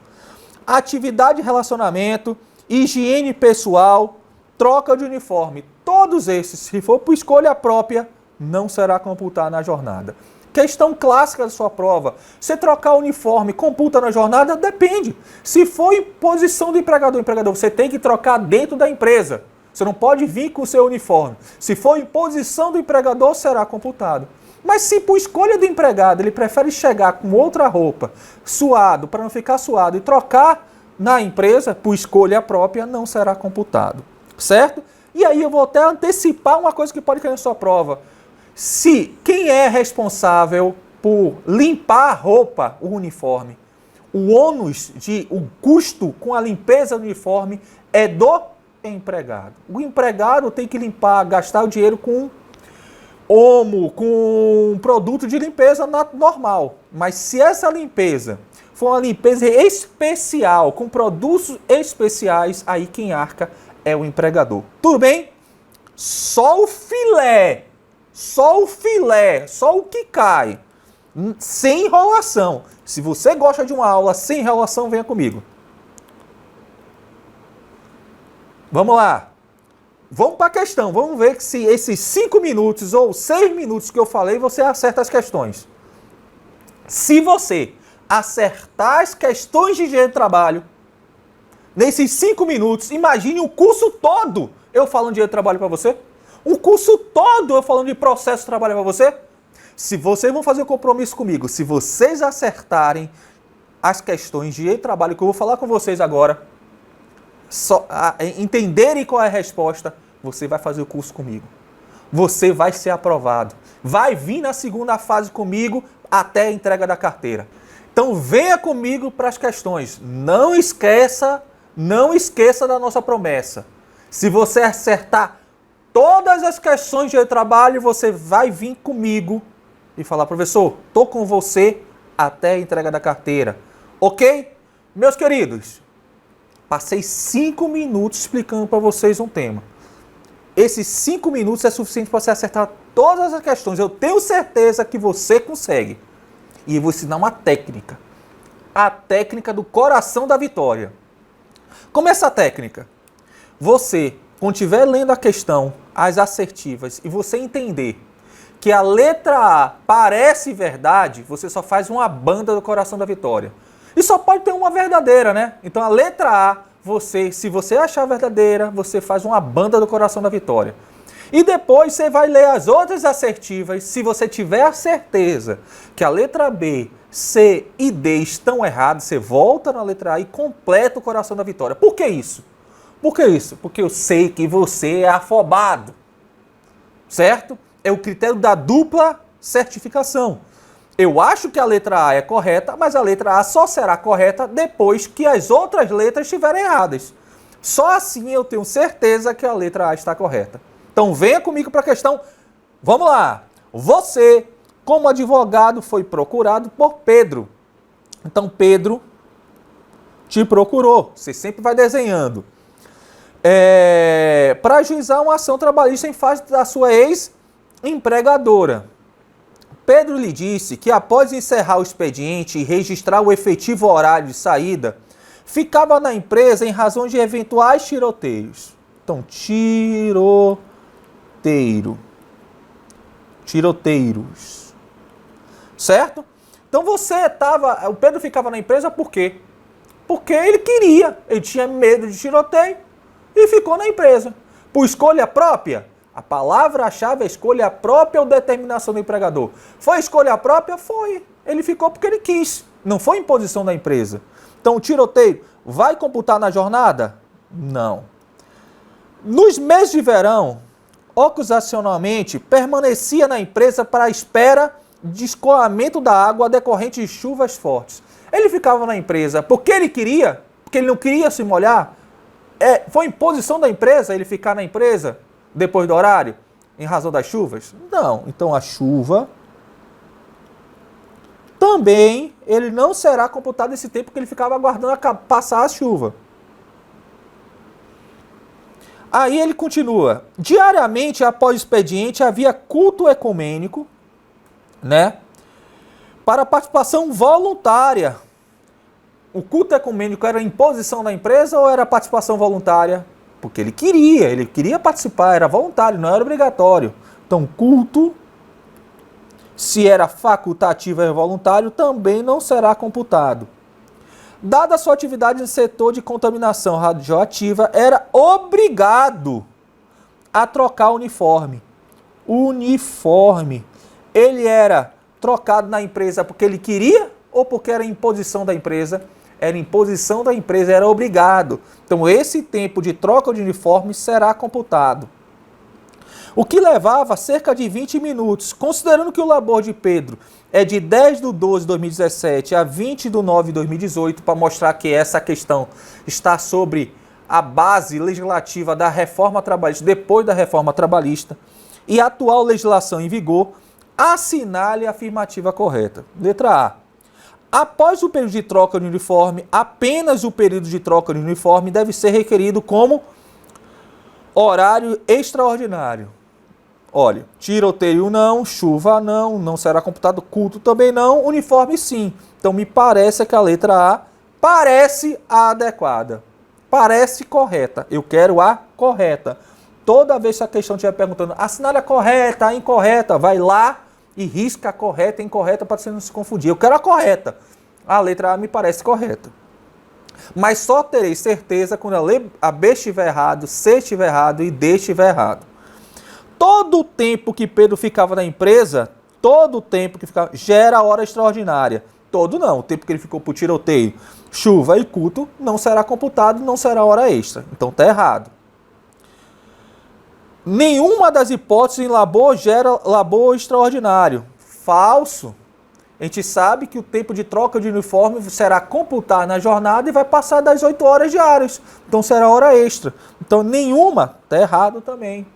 Atividade de relacionamento, higiene pessoal, troca de uniforme, todos esses, se for por escolha própria, não será computado na jornada. Questão clássica da sua prova. Você trocar o uniforme, computa na jornada? Depende. Se for em posição do empregador, você tem que trocar dentro da empresa. Você não pode vir com o seu uniforme. Se for em posição do empregador, será computado. Mas se por escolha do empregado, ele prefere chegar com outra roupa, suado, para não ficar suado, e trocar na empresa, por escolha própria, não será computado. Certo? E aí eu vou até antecipar uma coisa que pode cair na sua prova. Se quem é responsável por limpar a roupa, o uniforme, o ônus, o custo com a limpeza do uniforme é do empregado. O empregado tem que limpar, gastar o dinheiro com omo, com produto de limpeza normal. Mas se essa limpeza for uma limpeza especial, com produtos especiais, aí quem arca é o empregador. Tudo bem? Só o filé, só o que cai, sem enrolação. Se você gosta de uma aula sem enrolação, venha comigo. Vamos lá. Vamos para a questão. Vamos ver se esses 5 minutos ou 6 minutos que eu falei, você acerta as questões. Se você acertar as questões de higiene do trabalho, nesses 5 minutos, imagine o curso todo eu falando de higiene do trabalho para você. O curso todo eu falando de processo de trabalho para você. Se vocês vão fazer um compromisso comigo, se vocês acertarem as questões de higiene do trabalho que eu vou falar com vocês agora, entenderem qual é a resposta, você vai fazer o curso comigo. Você vai ser aprovado. Vai vir na segunda fase comigo até a entrega da carteira. Então venha comigo para as questões. Não esqueça da nossa promessa. Se você acertar todas as questões de trabalho, você vai vir comigo e falar, professor, estou com você até a entrega da carteira. Ok? Meus queridos, passei 5 minutos explicando para vocês um tema. Esses 5 minutos é suficiente para você acertar todas as questões. Eu tenho certeza que você consegue. E eu vou ensinar uma técnica. A técnica do coração da vitória. Como é essa técnica? Você, quando estiver lendo a questão, as assertivas, e você entender que a letra A parece verdade, você só faz uma banda do coração da vitória. E só pode ter uma verdadeira, né? Então a letra A, se você achar verdadeira, você faz uma banda do coração da vitória. E depois você vai ler as outras assertivas. Se você tiver a certeza que a letra B, C e D estão erradas, você volta na letra A e completa o coração da vitória. Por que isso? Por que isso? Porque eu sei que você é afobado. Certo? É o critério da dupla certificação. Eu acho que a letra A é correta, mas a letra A só será correta depois que as outras letras estiverem erradas. Só assim eu tenho certeza que a letra A está correta. Então venha comigo para a questão. Vamos lá. Você, como advogado, foi procurado por Pedro. Então Pedro te procurou. Você sempre vai desenhando. Para ajuizar uma ação trabalhista em face da sua ex-empregadora. Pedro lhe disse que após encerrar o expediente e registrar o efetivo horário de saída, ficava na empresa em razão de eventuais tiroteios. Então, tiroteiros. Certo? Então o Pedro ficava na empresa por quê? Porque ele tinha medo de tiroteio e ficou na empresa. Por escolha própria? A palavra-chave é escolha própria ou determinação do empregador. Foi escolha própria? Foi. Ele ficou porque ele quis. Não foi imposição da empresa. Então o tiroteio vai computar na jornada? Não. Nos meses de verão, ocasionalmente permanecia na empresa para a espera de escoamento da água decorrente de chuvas fortes. Ele ficava na empresa porque ele queria, porque ele não queria se molhar. Foi imposição da empresa ele ficar na empresa depois do horário, em razão das chuvas? Não. Então a chuva também ele não será computado esse tempo que ele ficava aguardando passar a chuva. Aí ele continua. Diariamente, após o expediente, havia culto ecumênico, né? Para participação voluntária. O culto ecumênico era imposição da empresa ou era participação voluntária? Porque ele queria participar, era voluntário, não era obrigatório. Então, culto, se era facultativo e voluntário, também não será computado. Dada a sua atividade no setor de contaminação radioativa, era obrigado a trocar o uniforme. Ele era trocado na empresa porque ele queria ou porque era imposição da empresa? Era imposição da empresa, era obrigado. Então esse tempo de troca de uniforme será computado. O que levava cerca de 20 minutos. Considerando que o labor de Pedro é de 10/12/2017 a 20/9/2018, para mostrar que essa questão está sobre a base legislativa da reforma trabalhista, depois da reforma trabalhista, e a atual legislação em vigor, assinale a afirmativa correta. Letra A. Após o período de troca de uniforme, apenas o período de troca de uniforme deve ser requerido como horário extraordinário. Olha, tiroteio não, chuva não será computado, culto também não, uniforme sim. Então me parece que a letra A parece a adequada, parece correta. Eu quero a correta. Toda vez que a questão estiver perguntando, assinale a correta, a incorreta, vai lá e risca a correta e incorreta para você não se confundir. Eu quero a correta. A letra A me parece correta. Mas só terei certeza quando a B estiver errado, C estiver errado e D estiver errado. Todo o tempo que Pedro ficava na empresa, gera hora extraordinária. Todo não. O tempo que ele ficou para o tiroteio, chuva e culto não será computado, não será hora extra. Então está errado. Nenhuma das hipóteses em labor gera labor extraordinário. Falso. A gente sabe que o tempo de troca de uniforme será computado na jornada e vai passar das 8 horas diárias. Então será hora extra. Então nenhuma, está errado também.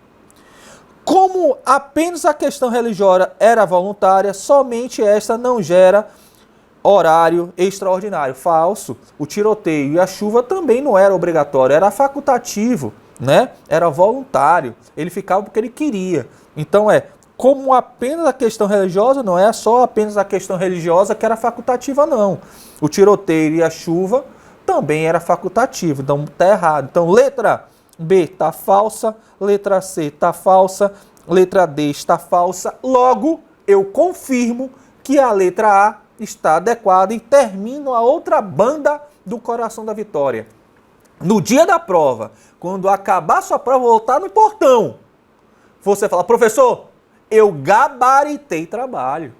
Como apenas a questão religiosa era voluntária, somente esta não gera horário extraordinário. Falso. O tiroteio e a chuva também não era obrigatório, era facultativo, né? Era voluntário. Ele ficava porque ele queria. Então como apenas a questão religiosa, não é só apenas a questão religiosa que era facultativa, não. O tiroteio e a chuva também era facultativo, então está errado. Então letra B está falsa, letra C está falsa, letra D está falsa. Logo, eu confirmo que a letra A está adequada e termino a outra banda do coração da vitória. No dia da prova, quando acabar sua prova, voltar no portão, você fala, professor, eu gabaritei trabalho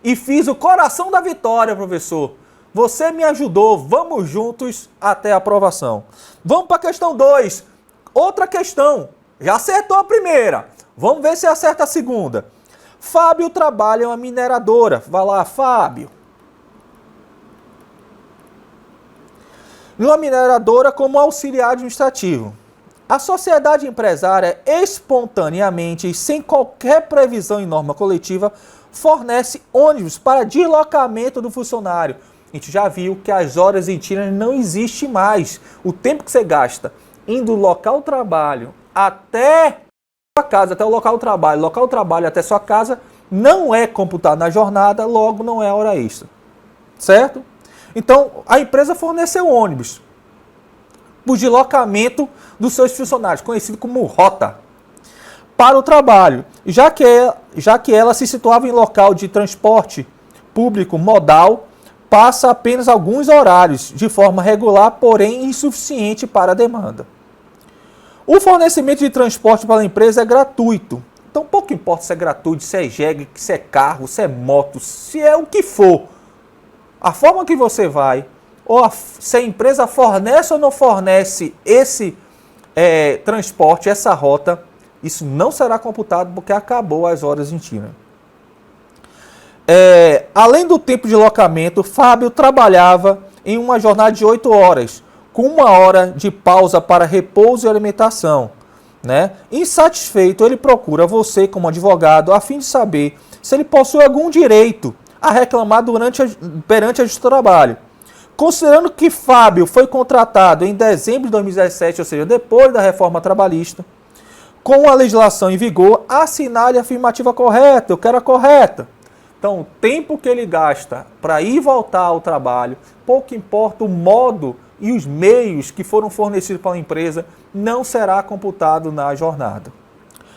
e fiz o coração da vitória, professor. Você me ajudou, vamos juntos até a aprovação. Vamos para a questão 2. Outra questão, já acertou a primeira, vamos ver se acerta a segunda. Fábio trabalha em uma mineradora. Vai lá, Fábio. Numa mineradora como auxiliar administrativo. A sociedade empresária, espontaneamente e sem qualquer previsão em norma coletiva, fornece ônibus para deslocamento do funcionário. A gente já viu que as horas em tira não existe mais. O tempo que você gasta indo do local do trabalho até sua casa, até o local do trabalho até sua casa, não é computado na jornada, logo não é hora extra. Certo? Então, a empresa forneceu ônibus para o deslocamento dos seus funcionários, conhecido como rota, para o trabalho, já que ela se situava em local de transporte público modal, passa apenas alguns horários, de forma regular, porém insuficiente para a demanda. O fornecimento de transporte para a empresa é gratuito. Então, pouco importa se é gratuito, se é jegue, se é carro, se é moto, se é o que for. A forma que você vai, ou se a empresa fornece ou não fornece esse transporte, essa rota, isso não será computado porque acabou as horas em China. Além do tempo de locamento, Fábio trabalhava em uma jornada de 8 horas, com 1 hora de pausa para repouso e alimentação. Né? Insatisfeito, ele procura você como advogado a fim de saber se ele possui algum direito a reclamar perante a Justiça do Trabalho. Considerando que Fábio foi contratado em dezembro de 2017, ou seja, depois da reforma trabalhista, com a legislação em vigor, assinale a afirmativa correta, eu quero a correta. Então, o tempo que ele gasta para ir e voltar ao trabalho, pouco importa o modo e os meios que foram fornecidos pela empresa, não será computado na jornada.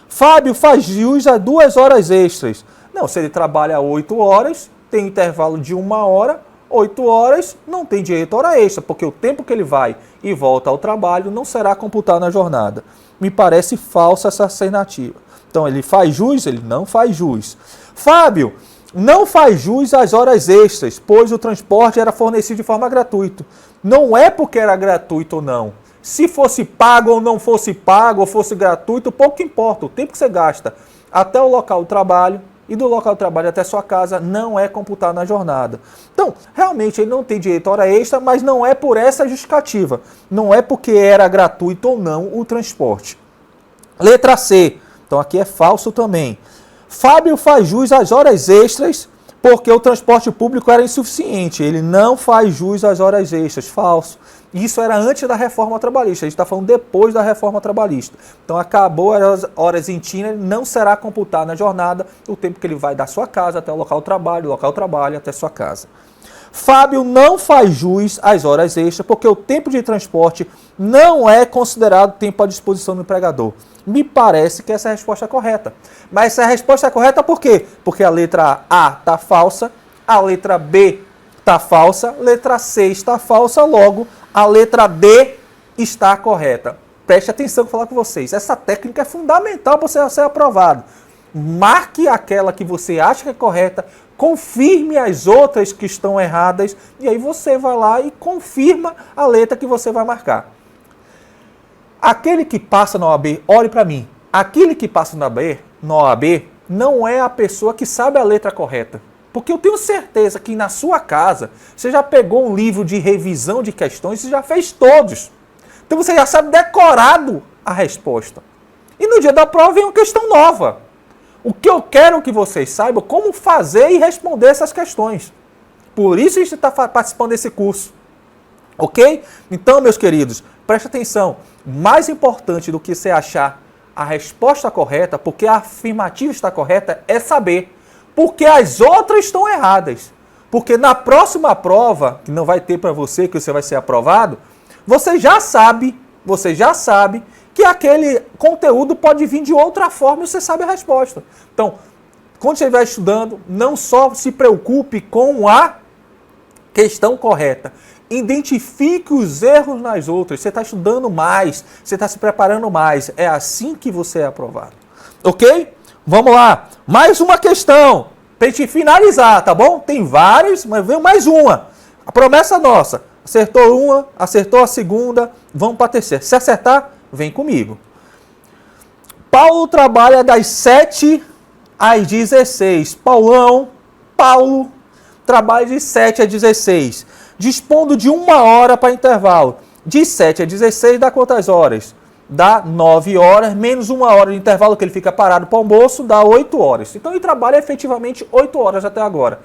Fábio faz jus a 2 horas extras. Não, se ele trabalha 8 horas, tem intervalo de 1 hora, 8 horas, não tem direito a hora extra, porque o tempo que ele vai e volta ao trabalho não será computado na jornada. Me parece falsa essa alternativa. Então, ele faz jus, ele não faz jus. Fábio não faz jus às horas extras, pois o transporte era fornecido de forma gratuita. Não é porque era gratuito ou não. Se fosse pago ou não fosse pago, ou fosse gratuito, pouco importa. O tempo que você gasta até o local do trabalho e do local do trabalho até sua casa não é computado na jornada. Então, realmente, ele não tem direito a hora extra, mas não é por essa justificativa. Não é porque era gratuito ou não o transporte. Letra C. Então, aqui é falso também. Fábio faz jus às horas extras porque o transporte público era insuficiente. Ele não faz jus às horas extras. Falso. Isso era antes da reforma trabalhista. A gente está falando depois da reforma trabalhista. Então, acabou as horas em China, não será computado na jornada o tempo que ele vai da sua casa até o local do trabalho até sua casa. Fábio não faz jus às horas extras porque o tempo de transporte não é considerado tempo à disposição do empregador. Me parece que essa é a resposta correta. Mas essa resposta é correta por quê? Porque a letra A está falsa, a letra B está falsa, a letra C está falsa, logo a letra D está correta. Preste atenção que eu vou falar com vocês. Essa técnica é fundamental para você ser aprovado. Marque aquela que você acha que é correta, confirme as outras que estão erradas e aí você vai lá e confirma a letra que você vai marcar. Aquele que passa na OAB, olhe para mim, aquele que passa na OAB não é a pessoa que sabe a letra correta. Porque eu tenho certeza que na sua casa você já pegou um livro de revisão de questões e já fez todos. Então você já sabe decorado a resposta. E no dia da prova vem uma questão nova. O que eu quero que vocês saibam como fazer e responder essas questões. Por isso a gente está participando desse curso. Ok? Então, meus queridos, preste atenção. Mais importante do que você achar a resposta correta, porque a afirmativa está correta, é saber. Porque as outras estão erradas. Porque na próxima prova, que não vai ter para você, que você vai ser aprovado, você já sabe que aquele conteúdo pode vir de outra forma e você sabe a resposta. Então, quando você estiver estudando, não só se preocupe com a questão correta. Identifique os erros nas outras. Você está estudando mais, você está se preparando mais. É assim que você é aprovado. Ok? Vamos lá. Mais uma questão para a gente finalizar, tá bom? Tem várias, mas veio mais uma. A promessa nossa. Acertou uma, acertou a segunda, vamos para a terceira. Se acertar, vem comigo. Paulo trabalha das 7 às 16. Paulo trabalha de 7 às 16. Dispondo de 1 hora para intervalo. De 7 a 16 dá quantas horas? Dá 9 horas, menos 1 hora de intervalo que ele fica parado para o almoço, dá 8 horas. Então ele trabalha efetivamente 8 horas até agora.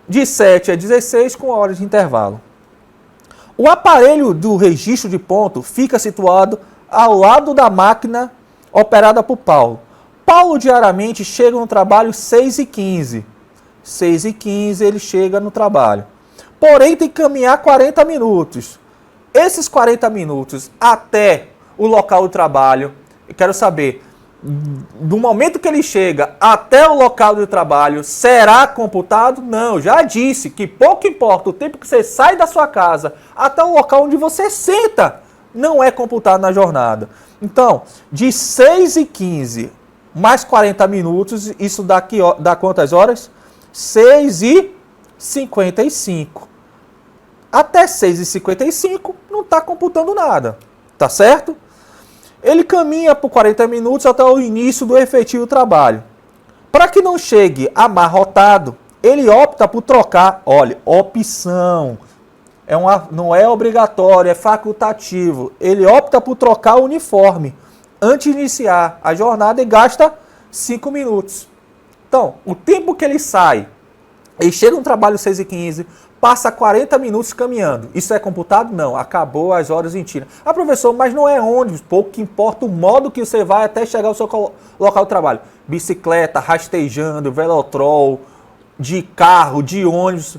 De 7 a 16 com 1 hora de intervalo. O aparelho do registro de ponto fica situado ao lado da máquina operada por Paulo. Paulo diariamente chega no trabalho 6h15. 6h15 ele chega no trabalho. Porém, tem que caminhar 40 minutos. Esses 40 minutos até o local do trabalho, eu quero saber, do momento que ele chega até o local do trabalho, será computado? Não, já disse que pouco importa o tempo que você sai da sua casa até o local onde você senta não é computado na jornada. Então, de 6h15 mais 40 minutos, isso dá quantas horas? 6h55. Até 6h55 não está computando nada, tá certo? Ele caminha por 40 minutos até o início do efetivo trabalho. Para que não chegue amarrotado, ele opta por trocar, olha, opção, não é obrigatório, é facultativo. Ele opta por trocar o uniforme antes de iniciar a jornada e gasta 5 minutos. Então, o tempo que ele sai, ele chega no trabalho 6h15, passa 40 minutos caminhando. Isso é computado? Não, acabou as horas em tira. Ah, professor, mas não é ônibus, pouco que importa o modo que você vai até chegar ao seu local de trabalho. Bicicleta, rastejando, velotrol, de carro, de ônibus.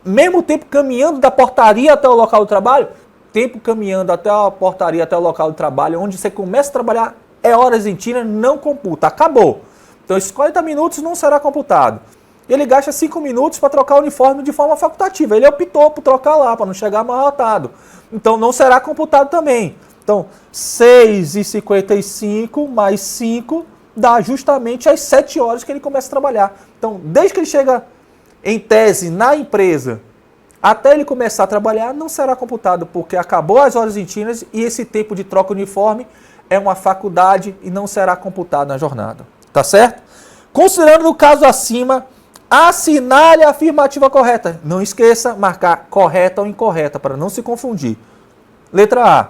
Mesmo tempo caminhando da portaria até o local do trabalho, tempo caminhando até a portaria, até o local do trabalho, onde você começa a trabalhar, é horas em tira, não computa, acabou. Então esses 40 minutos não será computado. Ele gasta 5 minutos para trocar o uniforme de forma facultativa. Ele optou por trocar lá, para não chegar amarrotado. Então não será computado também. Então 6h55 mais 5 dá justamente as 7 horas que ele começa a trabalhar. Então desde que ele chega em tese na empresa até ele começar a trabalhar, não será computado, porque acabou as horas intíneas e esse tempo de troca uniforme é uma faculdade e não será computado na jornada. Tá certo? Considerando o caso acima, assinale a afirmativa correta. Não esqueça, marcar correta ou incorreta, para não se confundir. Letra A.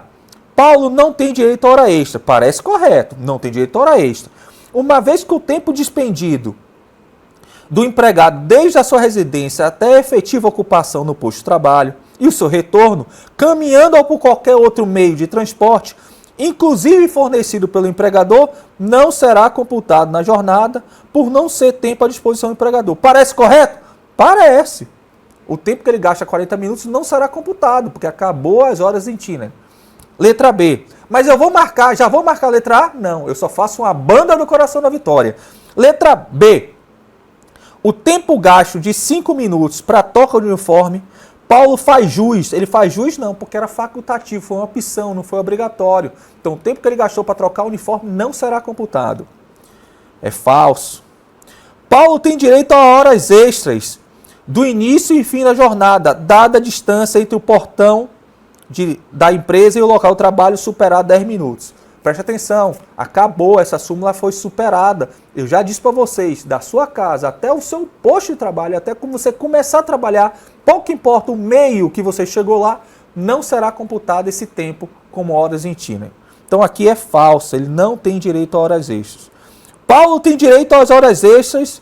Paulo não tem direito a hora extra. Parece correto, não tem direito a hora extra. Uma vez que o tempo despendido do empregado desde a sua residência até a efetiva ocupação no posto de trabalho e o seu retorno, caminhando ou por qualquer outro meio de transporte, inclusive fornecido pelo empregador, não será computado na jornada por não ser tempo à disposição do empregador. Parece correto? Parece. O tempo que ele gasta 40 minutos não será computado, porque acabou as horas em tira. Letra B. Mas eu vou marcar, já vou marcar a letra A? Não, eu só faço uma banda no coração da vitória. Letra B. O tempo gasto de 5 minutos para a troca de uniforme, Paulo faz jus. Ele faz jus não, porque era facultativo, foi uma opção, não foi obrigatório. Então o tempo que ele gastou para trocar o uniforme não será computado. É falso. Paulo tem direito a horas extras do início e fim da jornada, dada a distância entre o portão da empresa e o local de trabalho superar 10 minutos. Preste atenção, acabou, essa súmula foi superada. Eu já disse para vocês, da sua casa até o seu posto de trabalho, até como você começar a trabalhar, pouco importa o meio que você chegou lá, não será computado esse tempo como horas em tira. Então aqui é falso, ele não tem direito a horas extras. Paulo tem direito às horas extras,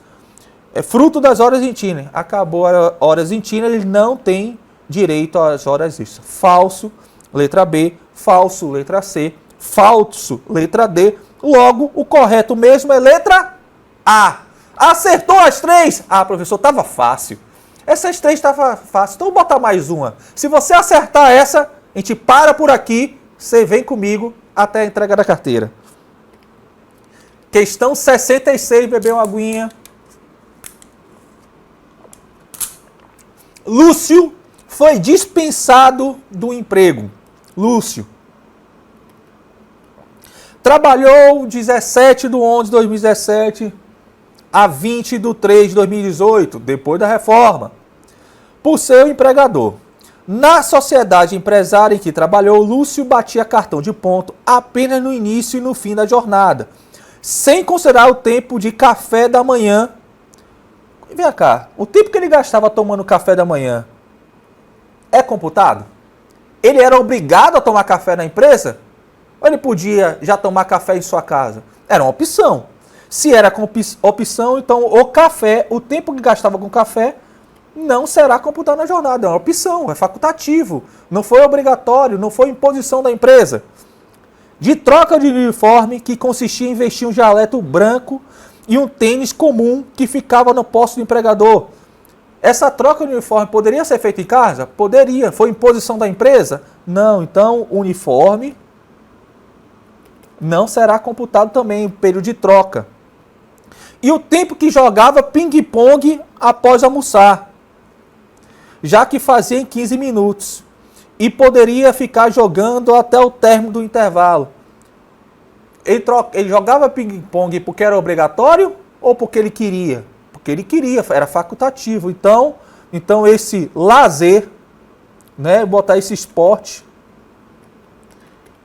é fruto das horas em tira. Acabou as horas em tira, ele não tem direito às horas extras. Falso, letra B, falso, letra C, falso, letra D. Logo, o correto mesmo é letra A. Acertou as 3? Ah, professor, estava fácil. Essas 3 estavam fácil. Então, vou botar mais uma. Se você acertar essa, a gente para por aqui. Você vem comigo até a entrega da carteira. Questão 66, beber uma aguinha. Lúcio foi dispensado do emprego. Lúcio. Trabalhou 17 de 11 de 2017 a 20 de 3 de 2018, depois da reforma, por seu empregador. Na sociedade empresária em que trabalhou, Lúcio batia cartão de ponto apenas no início e no fim da jornada, sem considerar o tempo de café da manhã. Vem cá, o tempo que ele gastava tomando café da manhã é computado? Ele era obrigado a tomar café na empresa? Ou ele podia já tomar café em sua casa? Era uma opção. Se era com opção, então o café, o tempo que gastava com café, não será computado na jornada. É uma opção, é facultativo. Não foi obrigatório, não foi imposição da empresa. De troca de uniforme, que consistia em vestir um jaleco branco e um tênis comum que ficava no posto do empregador. Essa troca de uniforme poderia ser feita em casa? Poderia. Foi imposição da empresa? Não. Então, o uniforme não será computado também, período de troca. E o tempo que jogava ping-pong após almoçar, já que fazia em 15 minutos. e poderia ficar jogando até o término do intervalo. Ele jogava ping-pong porque era obrigatório ou porque ele queria? Porque ele queria, era facultativo. Então esse lazer, né, botar esse esporte,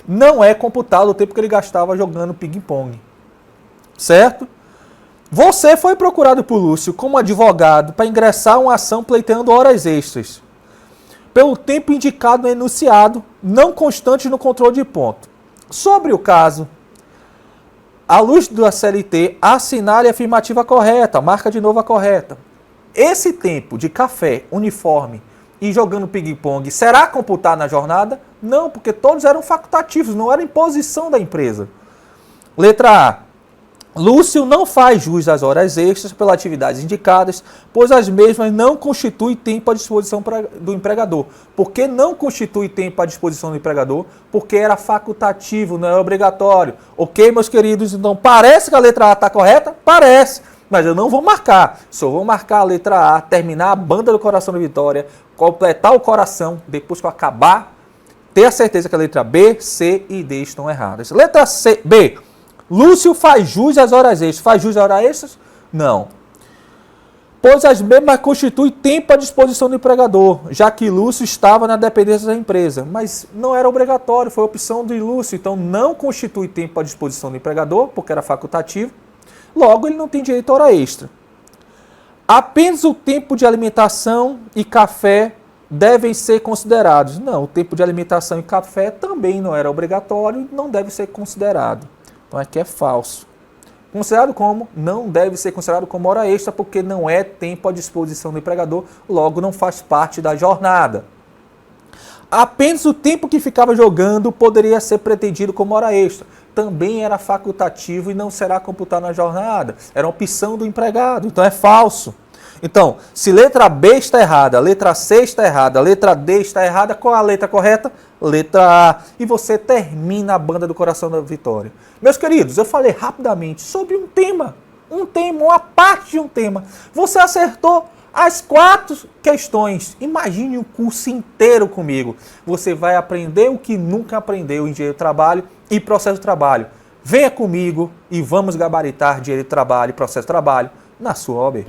não é computado o tempo que ele gastava jogando ping-pong. Certo? Você foi procurado por Lúcio como advogado para ingressar uma ação pleiteando horas extras, pelo tempo indicado no enunciado, não constante no controle de ponto. Sobre o caso, à luz da CLT, assinale a afirmativa correta, marca de novo a correta. Esse tempo de café, uniforme e jogando ping-pong será computado na jornada? Não, porque todos eram facultativos, não era imposição da empresa. Letra A. Lúcio não faz jus às horas extras pelas atividades indicadas, pois as mesmas não constituem tempo à disposição do empregador. Por que não constitui tempo à disposição do empregador? Porque era facultativo, não é obrigatório. Ok, meus queridos? Então, parece que a letra A está correta? Parece, mas eu não vou marcar. Só vou marcar a letra A, terminar a banda do coração da vitória, completar o coração, depois que eu acabar, ter a certeza que a letra B, C e D estão erradas. Letra C, B. Lúcio faz jus às horas extras. Faz jus às horas extras? Não. Pois as mesmas constituem tempo à disposição do empregador, já que Lúcio estava na dependência da empresa. Mas não era obrigatório, foi opção de Lúcio. Então não constitui tempo à disposição do empregador, porque era facultativo. Logo, ele não tem direito a hora extra. Apenas o tempo de alimentação e café devem ser considerados. Não, o tempo de alimentação e café também não era obrigatório e não deve ser considerado. Então aqui é falso. Considerado como? Não deve ser considerado como hora extra, porque não é tempo à disposição do empregador, logo não faz parte da jornada. Apenas o tempo que ficava jogando poderia ser pretendido como hora extra. Também era facultativo e não será computado na jornada. Era uma opção do empregado, então é falso. Então, se letra B está errada, letra C está errada, letra D está errada, qual é a letra correta? Letra A. E você termina a banda do coração da vitória. Meus queridos, eu falei rapidamente sobre um tema, uma parte de um tema. Você acertou as 4 questões. Imagine um curso inteiro comigo. Você vai aprender o que nunca aprendeu em Direito do Trabalho e Processo do Trabalho. Venha comigo e vamos gabaritar Direito do Trabalho e Processo do Trabalho na sua OAB.